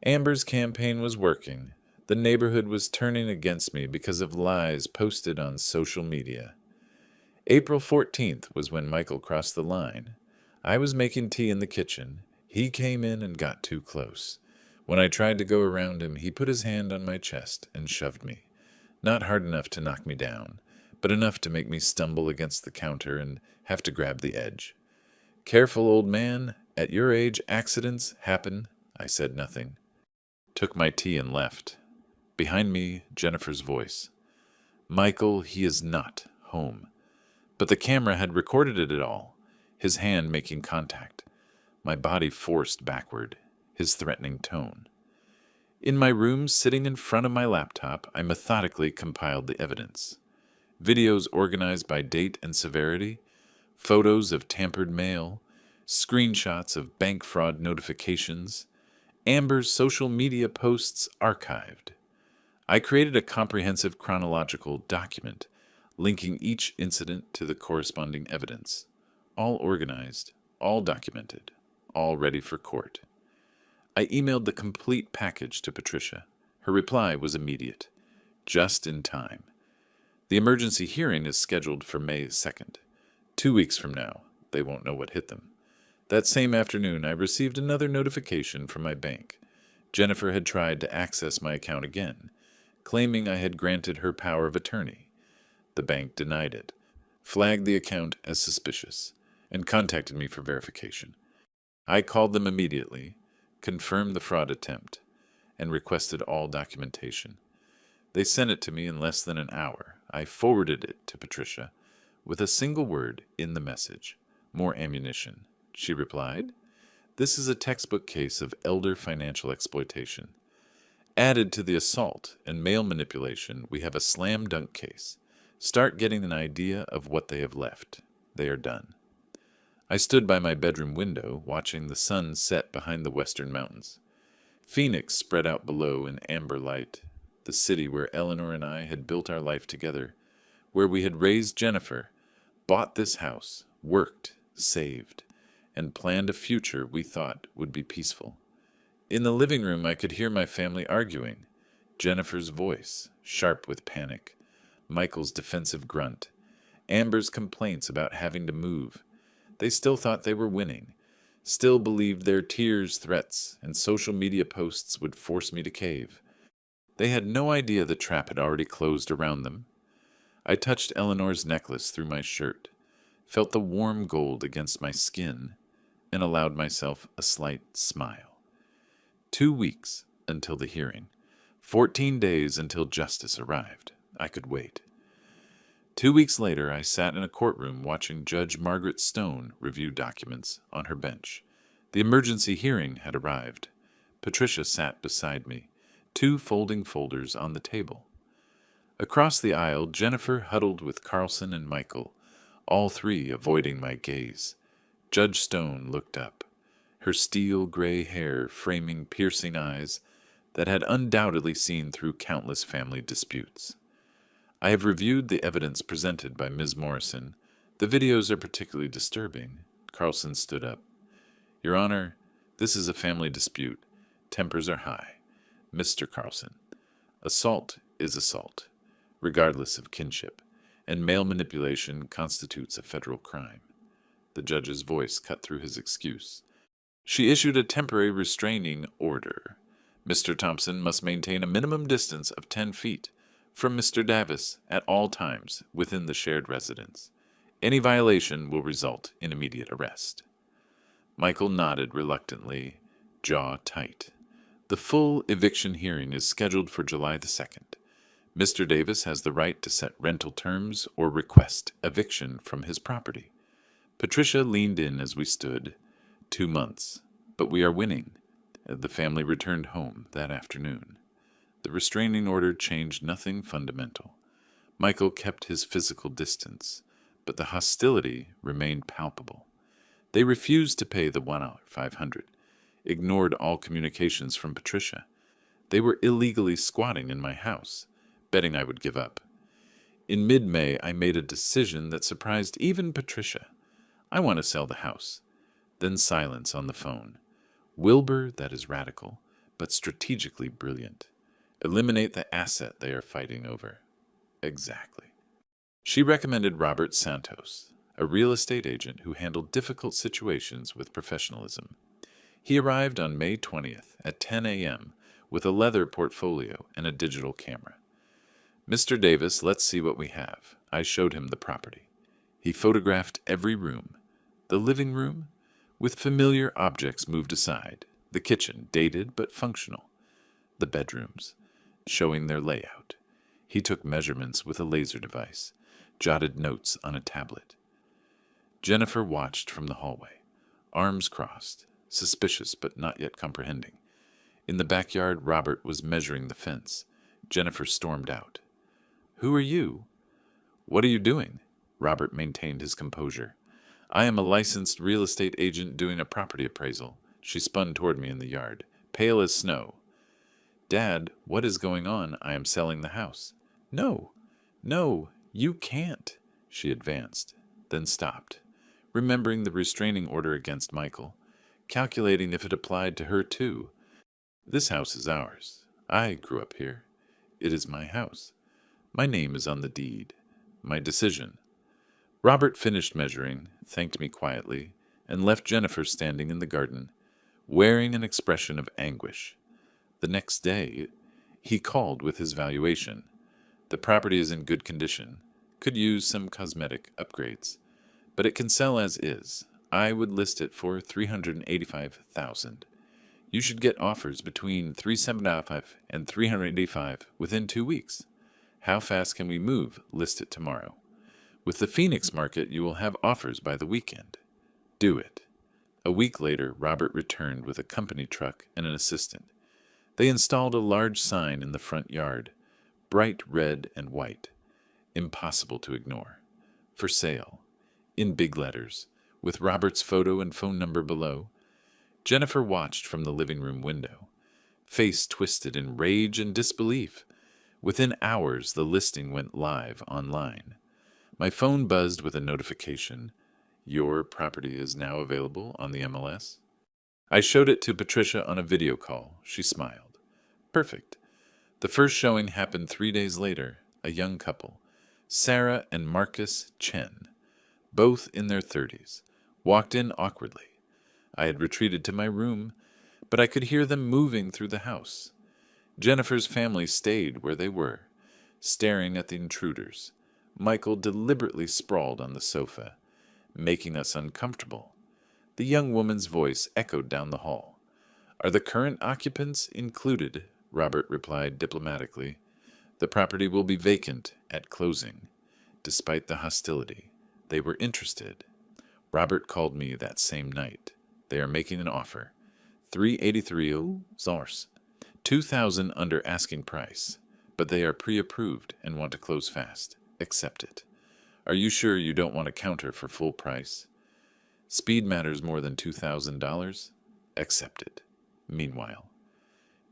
A: Amber's campaign was working. The neighborhood was turning against me because of lies posted on social media. April 14th was when Michael crossed the line. I was making tea in the kitchen. He came in and got too close. When I tried to go around him, he put his hand on my chest and shoved me. Not hard enough to knock me down, but enough to make me stumble against the counter and have to grab the edge. Careful, old man. At your age, accidents happen. I said nothing. Took my tea and left. Behind me, Jennifer's voice. Michael, he is not home. But the camera had recorded it all, his hand making contact, my body forced backward, his threatening tone. In my room, sitting in front of my laptop, I methodically compiled the evidence. Videos organized by date and severity, photos of tampered mail, screenshots of bank fraud notifications, Amber's social media posts archived. I created a comprehensive chronological document linking each incident to the corresponding evidence, all organized, all documented, all ready for court. I emailed the complete package to Patricia. Her reply was immediate, just in time. The emergency hearing is scheduled for May 2nd. 2 weeks from now, they won't know what hit them. That same afternoon, I received another notification from my bank. Jennifer had tried to access my account again, claiming I had granted her power of attorney. The bank denied it, flagged the account as suspicious, and contacted me for verification. I called them immediately, confirmed the fraud attempt, and requested all documentation. They sent it to me in less than an hour. I forwarded it to Patricia with a single word in the message, more ammunition. She replied, "This is a textbook case of elder financial exploitation. Added to the assault and mail manipulation, we have a slam dunk case. Start getting an idea of what they have left. They are done." I stood by my bedroom window, watching the sun set behind the western mountains. Phoenix spread out below in amber light, the city where Eleanor and I had built our life together, where we had raised Jennifer, bought this house, worked, saved, and planned a future we thought would be peaceful. In the living room, I could hear my family arguing, Jennifer's voice, sharp with panic, Michael's defensive grunt, Amber's complaints about having to move. They still thought they were winning, still believed their tears, threats, and social media posts would force me to cave. They had no idea the trap had already closed around them. I touched Eleanor's necklace through my shirt, felt the warm gold against my skin, and allowed myself a slight smile. 2 weeks until the hearing. 14 days until justice arrived. I could wait. 2 weeks later, I sat in a courtroom watching Judge Margaret Stone review documents on her bench. The emergency hearing had arrived. Patricia sat beside me, 2 folding folders on the table. Across the aisle, Jennifer huddled with Carlson and Michael, all 3 avoiding my gaze. Judge Stone looked up, her steel gray hair framing piercing eyes that had undoubtedly seen through countless family disputes. I have reviewed the evidence presented by Ms. Morrison. The videos are particularly disturbing. Carlson stood up. Your Honor, this is a family dispute. Tempers are high. Mr. Carlson, assault is assault, regardless of kinship, and mail manipulation constitutes a federal crime. The judge's voice cut through his excuse. She issued a temporary restraining order. Mr. Thompson must maintain a minimum distance of 10 feet from Mr. Davis at all times within the shared residence. Any violation will result in immediate arrest. Michael nodded reluctantly, jaw tight. The full eviction hearing is scheduled for July the 2nd. Mr. Davis has the right to set rental terms or request eviction from his property. Patricia leaned in as we stood. 2 months, but we are winning. The family returned home that afternoon. The restraining order changed nothing fundamental. Michael kept his physical distance, but the hostility remained palpable. They refused to pay the $1,500, ignored all communications from Patricia. They were illegally squatting in my house, betting I would give up. In mid-May, I made a decision that surprised even Patricia. I want to sell the house. Then silence on the phone. Wilbur, that is radical, but strategically brilliant. Eliminate the asset they are fighting over. Exactly. She recommended Robert Santos, a real estate agent who handled difficult situations with professionalism. He arrived on May 20th at 10 a.m. with a leather portfolio and a digital camera. Mr. Davis, let's see what we have. I showed him the property. He photographed every room. The living room, with familiar objects moved aside. The kitchen, dated but functional. The bedrooms. showing their layout. He took measurements with a laser device, jotted notes on a tablet. Jennifer watched from the hallway, arms crossed, suspicious but not yet comprehending. In the backyard, Robert was measuring the fence. Jennifer stormed out. "Who are you?" "What are you doing?" Robert maintained his composure. "I am a licensed real estate agent doing a property appraisal." She spun toward me in the yard, pale as snow. "Dad, what is going on? I am selling the house." "No, no, you can't." She advanced, then stopped, remembering the restraining order against Michael, calculating if it applied to her too. "This house is ours. I grew up here. It is my house. My name is on the deed. My decision." Robert finished measuring, thanked me quietly, and left Jennifer standing in the garden, wearing an expression of anguish. The next day, he called with his valuation. The property is in good condition, could use some cosmetic upgrades, but it can sell as is. I would list it for $385,000. You should get offers between $375 and $385 within 2 weeks. How fast can we move? List it tomorrow. With the Phoenix market, you will have offers by the weekend. Do it. A week later, Robert returned with a company truck and an assistant. They installed a large sign in the front yard, bright red and white, impossible to ignore. For sale, in big letters, with Robert's photo and phone number below. Jennifer watched from the living room window, face twisted in rage and disbelief. Within hours, the listing went live online. My phone buzzed with a notification. "Your property is now available on the MLS." I showed it to Patricia on a video call. She smiled. "Perfect." The first showing happened 3 days later. A young couple, Sarah and Marcus Chen, both in their 30s, walked in awkwardly. I had retreated to my room, but I could hear them moving through the house. Jennifer's family stayed where they were, staring at the intruders. Michael deliberately sprawled on the sofa, making us uncomfortable. The young woman's voice echoed down the hall. "Are the current occupants included?" Robert replied diplomatically. "The property will be vacant at closing." Despite the hostility, they were interested. Robert called me that same night. They are making an offer. $383,000. $2,000 under asking price, but they are pre-approved and want to close fast. Accept it. Are you sure you don't want a counter for full price? Speed matters more than $2,000. Accept it. Meanwhile,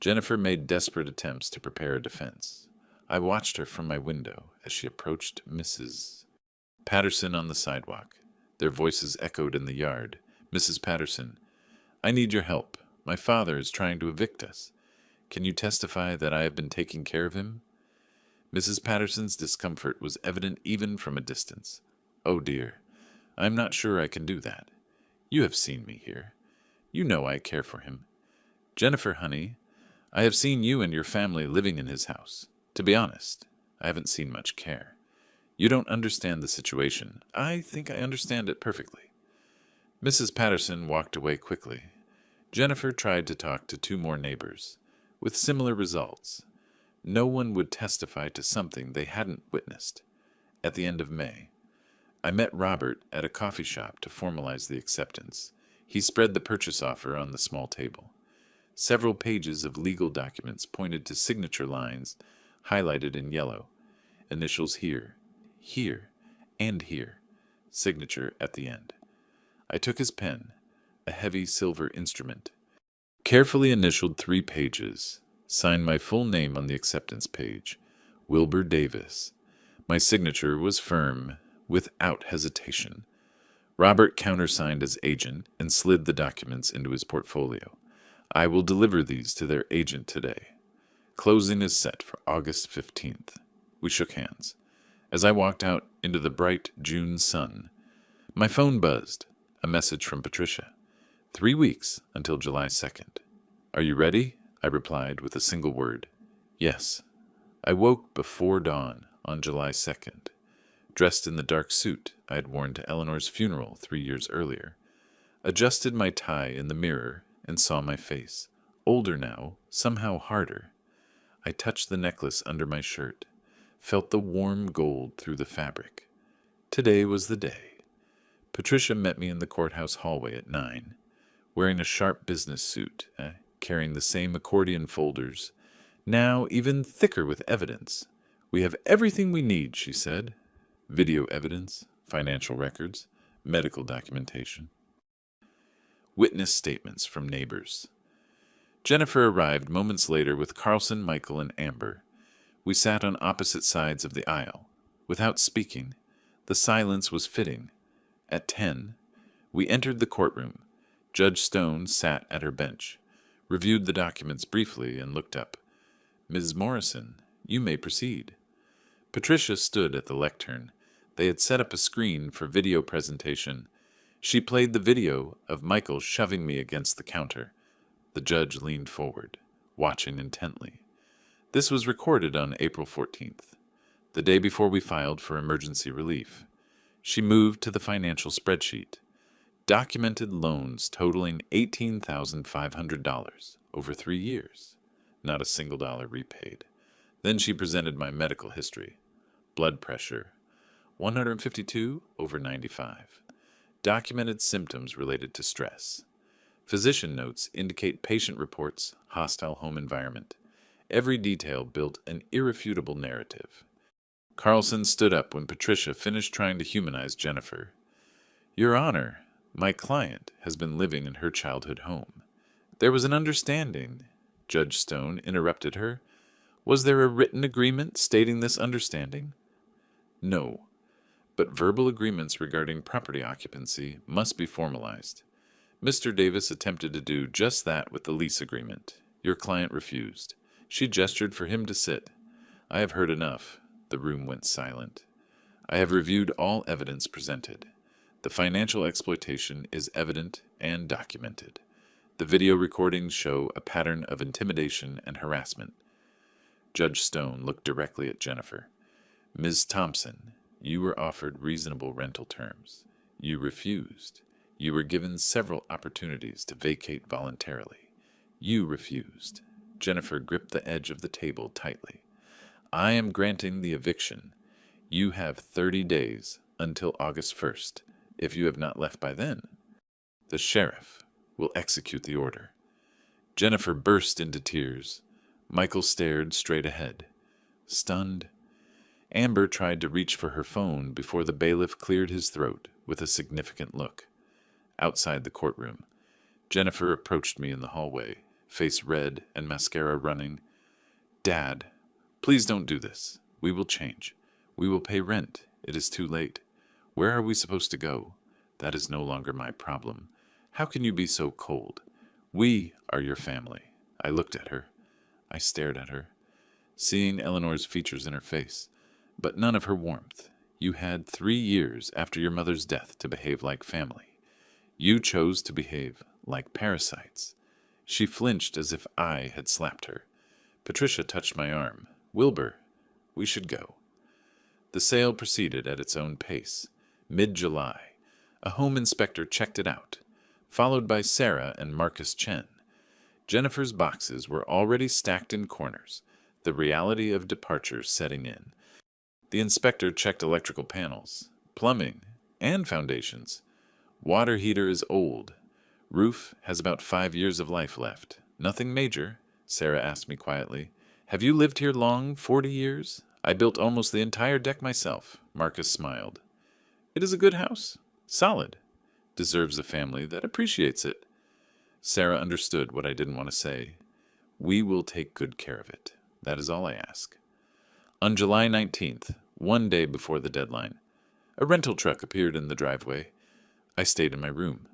A: Jennifer made desperate attempts to prepare a defense. I watched her from my window as she approached Mrs. Patterson on the sidewalk. Their voices echoed in the yard. "Mrs. Patterson, I need your help. My father is trying to evict us. Can you testify that I have been taking care of him?" Mrs. Patterson's discomfort was evident even from a distance. "Oh dear, I am not sure I can do that. You have seen me here. You know I care for him. Jennifer, honey, I have seen you and your family living in his house. To be honest, I haven't seen much care. You don't understand the situation. I think I understand it perfectly." Mrs. Patterson walked away quickly. Jennifer tried to talk to 2 more neighbors, with similar results. No one would testify to something they hadn't witnessed. At the end of May, I met Robert at a coffee shop to formalize the acceptance. He spread the purchase offer on the small table. Several pages of legal documents pointed to signature lines highlighted in yellow. Initials here, here, and here. Signature at the end. I took his pen, a heavy silver instrument, carefully initialed 3 pages, signed my full name on the acceptance page, Wilbur Davis. My signature was firm, without hesitation. Robert countersigned as agent and slid the documents into his portfolio. I will deliver these to their agent today. Closing is set for August 15th. We shook hands. As I walked out into the bright June sun, my phone buzzed. A message from Patricia. 3 weeks until July 2nd. "Are you ready?" I replied with a single word. "Yes." I woke before dawn on July 2nd, dressed in the dark suit I had worn to Eleanor's funeral 3 years earlier, adjusted my tie in the mirror and saw my face, older now, somehow harder. I touched the necklace under my shirt, felt the warm gold through the fabric. Today was the day. Patricia met me in the courthouse hallway at 9, wearing a sharp business suit, carrying the same accordion folders, now even thicker with evidence. "We have everything we need," she said. Video evidence, financial records, medical documentation. Witness statements from neighbors. Jennifer arrived moments later with Carlson, Michael, and Amber. We sat on opposite sides of the aisle. Without speaking, the silence was fitting. At 10, we entered the courtroom. Judge Stone sat at her bench, reviewed the documents briefly, and looked up. "Ms. Morrison, you may proceed." Patricia stood at the lectern. They had set up a screen for video presentation. She played the video of Michael shoving me against the counter. The judge leaned forward, watching intently. This was recorded on April 14th, the day before we filed for emergency relief. She moved to the financial spreadsheet. Documented loans totaling $18,500 over 3 years. Not a single dollar repaid. Then she presented my medical history. Blood pressure, 152/95. Documented symptoms related to stress. Physician notes indicate patient reports, hostile home environment. Every detail built an irrefutable narrative. Carlson stood up when Patricia finished trying to humanize Jennifer. "Your Honor, my client has been living in her childhood home. There was an understanding," Judge Stone interrupted her. "Was there a written agreement stating this understanding?" "No, but verbal agreements regarding property occupancy must be formalized. Mr. Davis attempted to do just that with the lease agreement. Your client refused. She gestured for him to sit. I have heard enough." The room went silent. "I have reviewed all evidence presented. The financial exploitation is evident and documented. The video recordings show a pattern of intimidation and harassment." Judge Stone looked directly at Jennifer. "Ms. Thompson, you were offered reasonable rental terms. You refused. You were given several opportunities to vacate voluntarily. You refused." Jennifer gripped the edge of the table tightly. "I am granting the eviction. You have 30 days until August 1st. If you have not left by then, the sheriff will execute the order." Jennifer burst into tears. Michael stared straight ahead, stunned. Amber tried to reach for her phone before the bailiff cleared his throat with a significant look. Outside the courtroom, Jennifer approached me in the hallway, face red and mascara running. "Dad, please don't do this. We will change. We will pay rent. It is too late. Where are we supposed to go? That is no longer my problem. How can you be so cold? We are your family." I looked at her. I stared at her, seeing Eleanor's features in her face, but none of her warmth. "You had 3 years after your mother's death to behave like family. You chose to behave like parasites." She flinched as if I had slapped her. Patricia touched my arm. "Wilbur, we should go." The sale proceeded at its own pace. Mid-July, a home inspector checked it out, followed by Sarah and Marcus Chen. Jennifer's boxes were already stacked in corners, the reality of departure setting in. The inspector checked electrical panels, plumbing, and foundations. Water heater is old. Roof has about 5 years of life left. "Nothing major," Sarah asked me quietly. "Have you lived here long, 40 years? I built almost the entire deck myself." Marcus smiled. "It is a good house. Solid. Deserves a family that appreciates it." Sarah understood what I didn't want to say. "We will take good care of it. That is all I ask." On July 19th, one day before the deadline, a rental truck appeared in the driveway. I stayed in my room.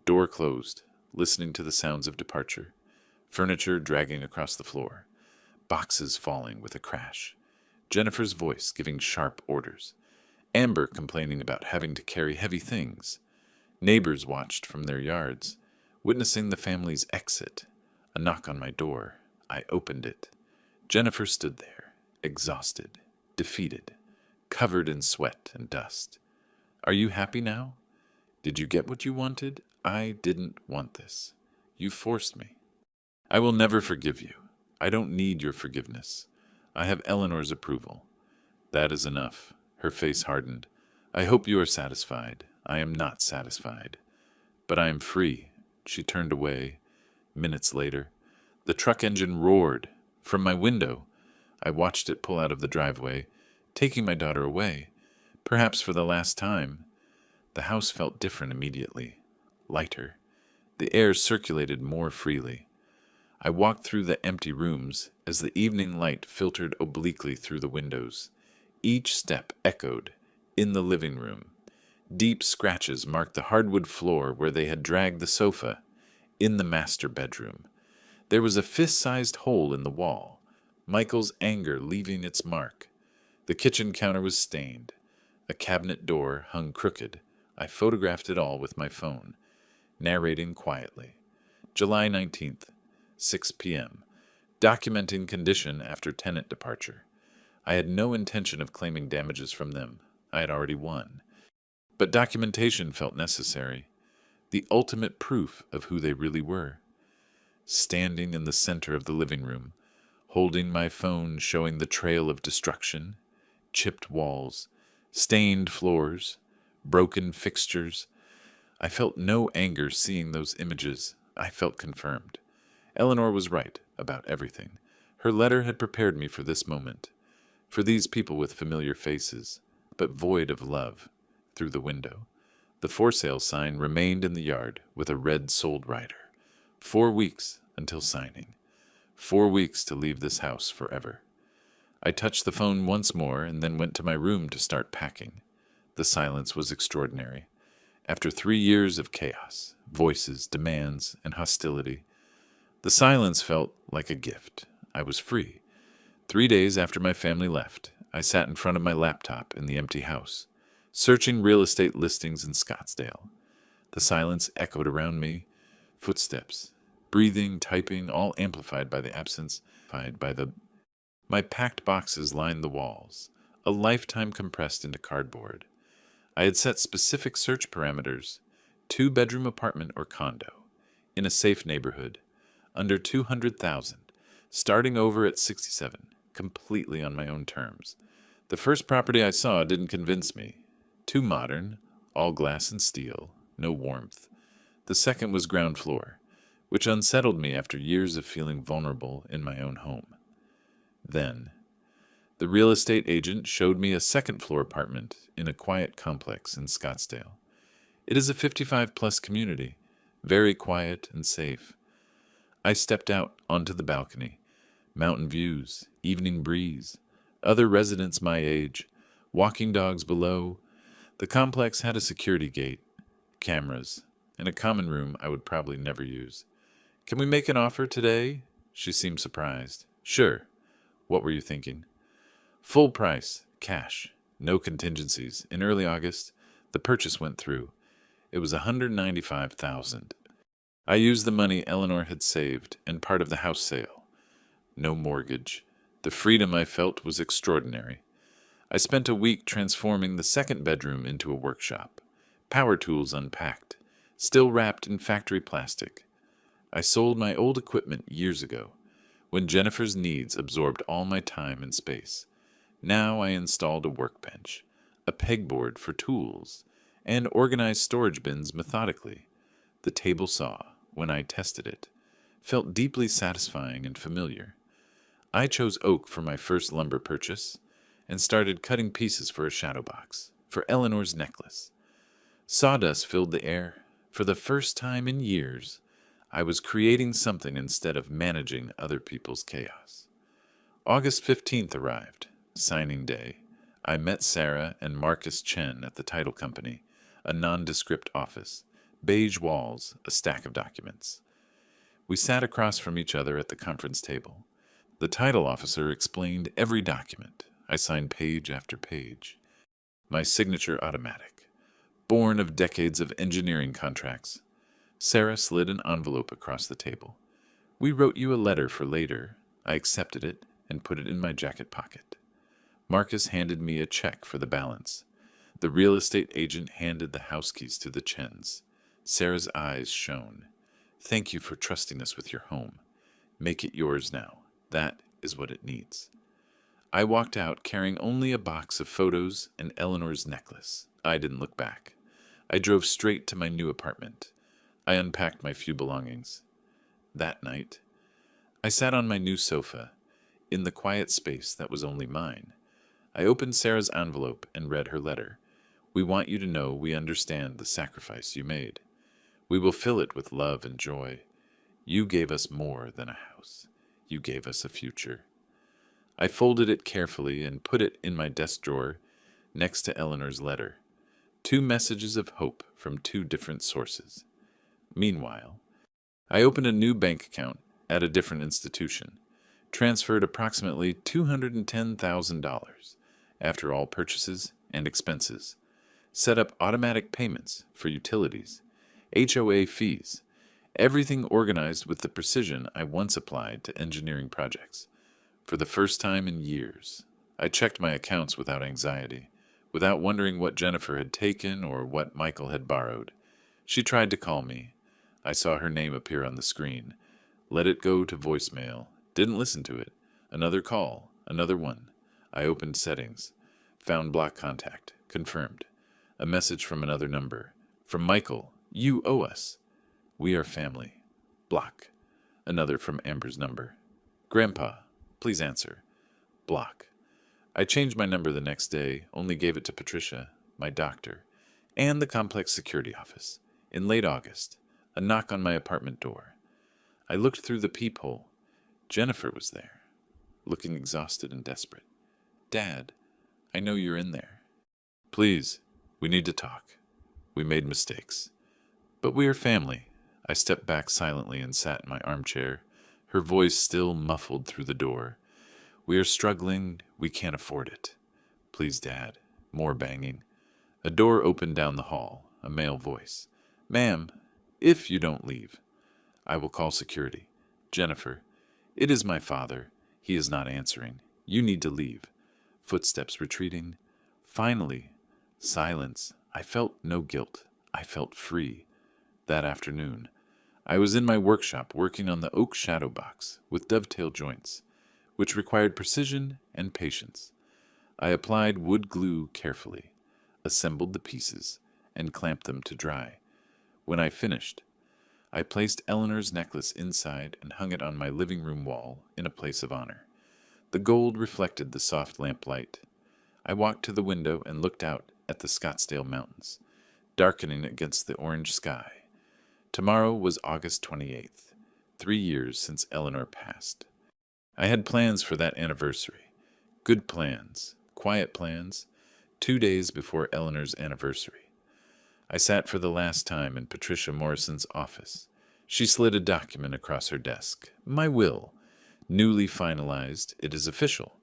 A: Door closed, listening to the sounds of departure. Furniture dragging across the floor. Boxes falling with a crash. Jennifer's voice giving sharp orders. Amber complaining about having to carry heavy things. Neighbors watched from their yards, witnessing the family's exit. A knock on my door. I opened it. Jennifer stood there, exhausted, defeated, covered in sweat and dust. "Are you happy now? Did you get what you wanted? I didn't want this. You forced me. I will never forgive you. I don't need your forgiveness. I have Eleanor's approval. That is enough. Her face hardened. I hope you are satisfied. I am not satisfied. But I am free. She turned away. Minutes later, the truck engine roared. From my window, I watched it pull out of the driveway, taking my daughter away, perhaps for the last time. The house felt different immediately, lighter. The air circulated more freely. I walked through the empty rooms as the evening light filtered obliquely through the windows. Each step echoed in the living room. Deep scratches marked the hardwood floor where they had dragged the sofa. In the master bedroom, there was a fist-sized hole in the wall, Michael's anger leaving its mark. The kitchen counter was stained. A cabinet door hung crooked. I photographed it all with my phone, narrating quietly. July 19th, 6 p.m. Documenting condition after tenant departure. I had no intention of claiming damages from them. I had already won. But documentation felt necessary. The ultimate proof of who they really were. Standing in the center of the living room, holding my phone showing the trail of destruction, chipped walls, stained floors, broken fixtures. I felt no anger seeing those images. I felt confirmed. Eleanor was right about everything. Her letter had prepared me for this moment, for these people with familiar faces, but void of love, through the window. The for sale sign remained in the yard with a red sold rider. 4 weeks until signing. 4 weeks to leave this house forever. I touched the phone once more and then went to my room to start packing. The silence was extraordinary. After 3 years of chaos, voices, demands, and hostility, the silence felt like a gift. I was free. 3 days after my family left, I sat in front of my laptop in the empty house, searching real estate listings in Scottsdale. The silence echoed around me, footsteps, breathing, typing, all amplified by the absence, My packed boxes lined the walls, a lifetime compressed into cardboard. I had set specific search parameters, 2-bedroom apartment or condo, in a safe neighborhood, under 200,000, starting over at 67, completely on my own terms. The first property I saw didn't convince me. Too modern, all glass and steel, no warmth. The second was ground floor, which unsettled me after years of feeling vulnerable in my own home. Then, the real estate agent showed me a second-floor apartment in a quiet complex in Scottsdale. It is a 55-plus community, very quiet and safe. I stepped out onto the balcony. Mountain views, evening breeze, other residents my age, walking dogs below. The complex had a security gate, cameras, and a common room I would probably never use. Can we make an offer today? She seemed surprised. Sure. What were you thinking? Full price, cash, no contingencies. In early August, the purchase went through. It was $195,000. I used the money Eleanor had saved and part of the house sale. No mortgage. The freedom I felt was extraordinary. I spent a week transforming the second bedroom into a workshop. Power tools unpacked, still wrapped in factory plastic. I sold my old equipment years ago, when Jennifer's needs absorbed all my time and space. Now I installed a workbench, a pegboard for tools, and organized storage bins methodically. The table saw, when I tested it, felt deeply satisfying and familiar. I chose oak for my first lumber purchase, and started cutting pieces for a shadow box, for Eleanor's necklace. Sawdust filled the air. For the first time in years, I was creating something instead of managing other people's chaos. August 15th arrived, signing day. I met Sarah and Marcus Chen at the title company, a nondescript office, beige walls, a stack of documents. We sat across from each other at the conference table. The title officer explained every document. I signed page after page. My signature automatic, born of decades of engineering contracts. Sarah slid an envelope across the table. We wrote you a letter for later. I accepted it and put it in my jacket pocket. Marcus handed me a check for the balance. The real estate agent handed the house keys to the Chens. Sarah's eyes shone. Thank you for trusting us with your home. Make it yours now. That is what it needs. I walked out carrying only a box of photos and Eleanor's necklace. I didn't look back. I drove straight to my new apartment. I unpacked my few belongings. That night, I sat on my new sofa, in the quiet space that was only mine. I opened Sarah's envelope and read her letter. We want you to know we understand the sacrifice you made. We will fill it with love and joy. You gave us more than a house. You gave us a future. I folded it carefully and put it in my desk drawer next to Eleanor's letter. 2 messages of hope from 2 different sources. Meanwhile, I opened a new bank account at a different institution, transferred approximately $210,000 after all purchases and expenses, set up automatic payments for utilities, HOA fees, everything organized with the precision I once applied to engineering projects. For the first time in years, I checked my accounts without anxiety, without wondering what Jennifer had taken or what Michael had borrowed. She tried to call me. I saw her name appear on the screen. Let it go to voicemail. Didn't listen to it. Another call. Another one. I opened settings. Found block contact. Confirmed. A message from another number. From Michael. You owe us. We are family. Block. Another from Amber's number. Grandpa, please answer. Block. I changed my number the next day, only gave it to Patricia, my doctor, and the complex security office. In late August, a knock on my apartment door. I looked through the peephole. Jennifer was there, looking exhausted and desperate. Dad, I know you're in there. Please, we need to talk. We made mistakes. But we are family. I stepped back silently and sat in my armchair, her voice still muffled through the door. We are struggling. We can't afford it. Please, Dad. More banging. A door opened down the hall. A male voice. Ma'am, if you don't leave, I will call security. Jennifer, it is my father. He is not answering. You need to leave. Footsteps retreating. Finally, silence. I felt no guilt. I felt free. That afternoon, I was in my workshop working on the oak shadow box with dovetail joints, which required precision and patience. I applied wood glue carefully, assembled the pieces, and clamped them to dry. When I finished, I placed Eleanor's necklace inside and hung it on my living room wall in a place of honor. The gold reflected the soft lamplight. I walked to the window and looked out at the Scottsdale Mountains, darkening against the orange sky. Tomorrow was August 28th, 3 years since Eleanor passed. I had plans for that anniversary. Good plans, quiet plans, 2 days before Eleanor's anniversary. I sat for the last time in Patricia Morrison's office. She slid a document across her desk. My will. Newly finalized, it is official.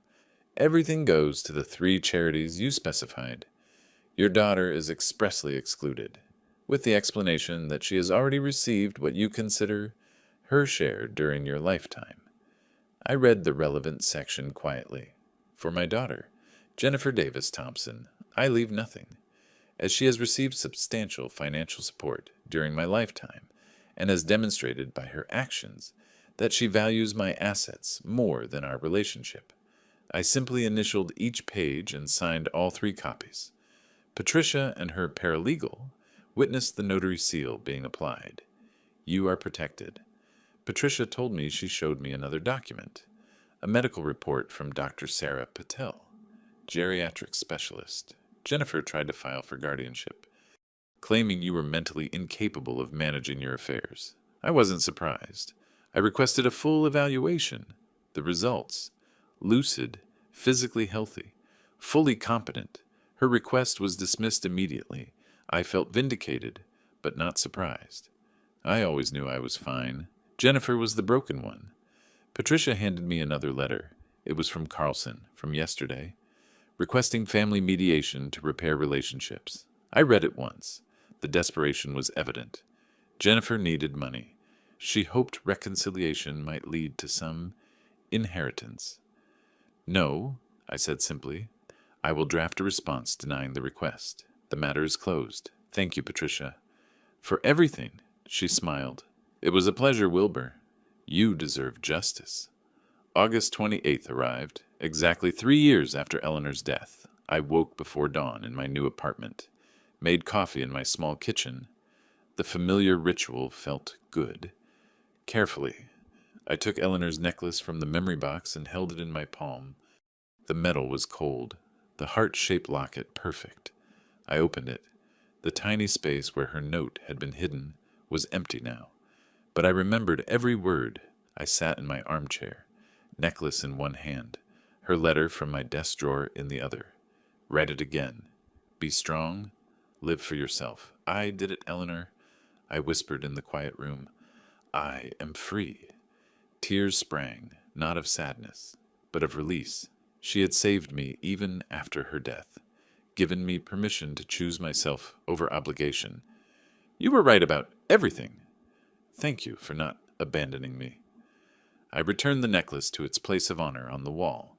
A: Everything goes to the 3 charities you specified. Your daughter is expressly excluded, with the explanation that she has already received what you consider her share during your lifetime. I read the relevant section quietly. For my daughter, Jennifer Davis Thompson, I leave nothing, as she has received substantial financial support during my lifetime and has demonstrated by her actions that she values my assets more than our relationship. I simply initialed each page and signed all 3 copies. Patricia and her paralegal witnessed the notary seal being applied. You are protected. Patricia told me she showed me another document, a medical report from Dr. Sarah Patel, geriatric specialist. Jennifer tried to file for guardianship, claiming you were mentally incapable of managing your affairs. I wasn't surprised. I requested a full evaluation. The results: lucid, physically healthy, fully competent. Her request was dismissed immediately. I felt vindicated, but not surprised. I always knew I was fine. Jennifer was the broken one. Patricia handed me another letter. It was from Carlson, from yesterday, requesting family mediation to repair relationships. I read it once. The desperation was evident. Jennifer needed money. She hoped reconciliation might lead to some inheritance. No, I said simply. I will draft a response denying the request. The matter is closed. Thank you, Patricia. For everything, she smiled. It was a pleasure, Wilbur. You deserve justice. August 28th arrived, exactly 3 years after Eleanor's death. I woke before dawn in my new apartment, made coffee in my small kitchen. The familiar ritual felt good. Carefully, I took Eleanor's necklace from the memory box and held it in my palm. The metal was cold, the heart-shaped locket perfect. I opened it. The tiny space where her note had been hidden was empty now. But I remembered every word. I sat in my armchair, necklace in one hand, her letter from my desk drawer in the other. Read it again. Be strong. Live for yourself. I did it, Eleanor, I whispered in the quiet room. I am free. Tears sprang, not of sadness, but of release. She had saved me even after her death, given me permission to choose myself over obligation. You were right about everything. Thank you for not abandoning me. I returned the necklace to its place of honor on the wall,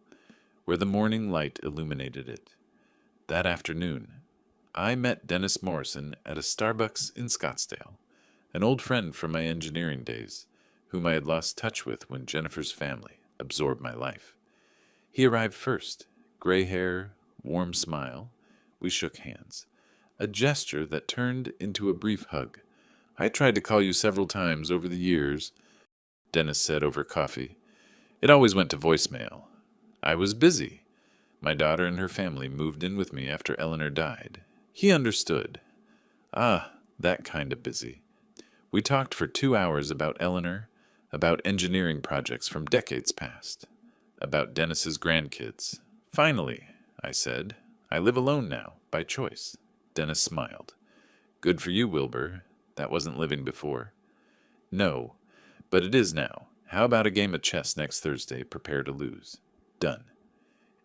A: where the morning light illuminated it. That afternoon, I met Dennis Morrison at a Starbucks in Scottsdale, an old friend from my engineering days, whom I had lost touch with when Jennifer's family absorbed my life. He arrived first, gray hair, warm smile. We shook hands, a gesture that turned into a brief hug. I tried to call you several times over the years, Dennis said over coffee. It always went to voicemail. I was busy. My daughter and her family moved in with me after Eleanor died. He understood. Ah, that kind of busy. We talked for 2 hours about Eleanor, about engineering projects from decades past, about Dennis's grandkids. Finally, I said, I live alone now, by choice. Dennis smiled. Good for you, Wilbur. That wasn't living before. No, but it is now. How about a game of chess next Thursday? Prepare to lose. Done.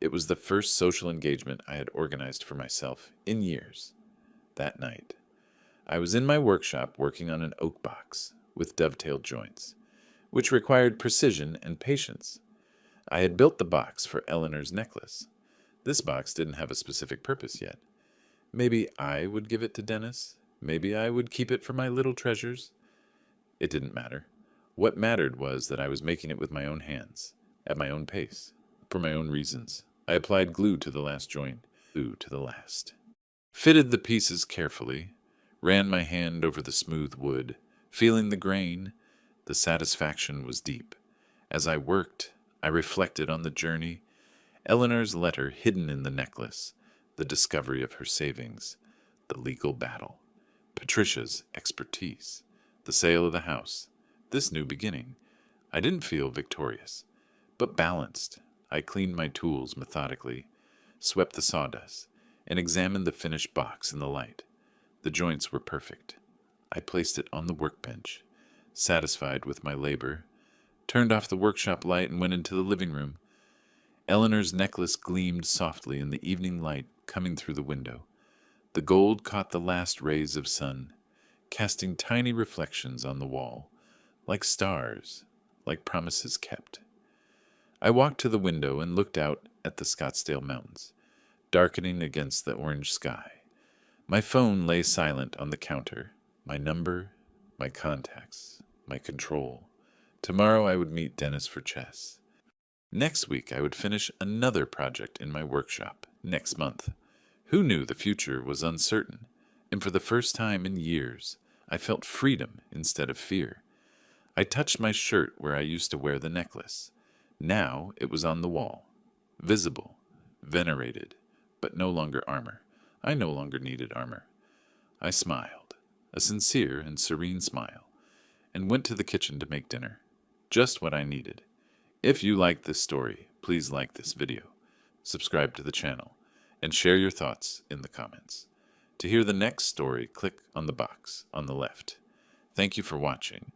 A: It was the first social engagement I had organized for myself in years. That night, I was in my workshop working on an oak box with dovetailed joints, which required precision and patience. I had built the box for Eleanor's necklace. This box didn't have a specific purpose yet. Maybe I would give it to Dennis. Maybe I would keep it for my little treasures. It didn't matter. What mattered was that I was making it with my own hands, at my own pace, for my own reasons. I applied glue to the last joint, glue to the last. Fitted the pieces carefully, ran my hand over the smooth wood, feeling the grain. The satisfaction was deep. As I worked, I reflected on the journey, Eleanor's letter hidden in the necklace, the discovery of her savings, the legal battle, Patricia's expertise, the sale of the house, this new beginning. I didn't feel victorious, but balanced. I cleaned my tools methodically, swept the sawdust, and examined the finished box in the light. The joints were perfect. I placed it on the workbench, satisfied with my labor, turned off the workshop light and went into the living room. Eleanor's necklace gleamed softly in the evening light coming through the window. The gold caught the last rays of sun, casting tiny reflections on the wall, like stars, like promises kept. I walked to the window and looked out at the Scottsdale Mountains, darkening against the orange sky. My phone lay silent on the counter, my number, my contacts, my control. Tomorrow I would meet Dennis for chess. Next week I would finish another project in my workshop. Next month. Who knew the future was uncertain? And for the first time in years, I felt freedom instead of fear. I touched my shirt where I used to wear the necklace. Now it was on the wall, visible, venerated, but no longer armor. I no longer needed armor. I smiled, a sincere and serene smile, and went to the kitchen to make dinner. Just what I needed. If you like this story, please like this video, subscribe to the channel, and share your thoughts in the comments. To hear the next story, click on the box on the left. Thank you for watching.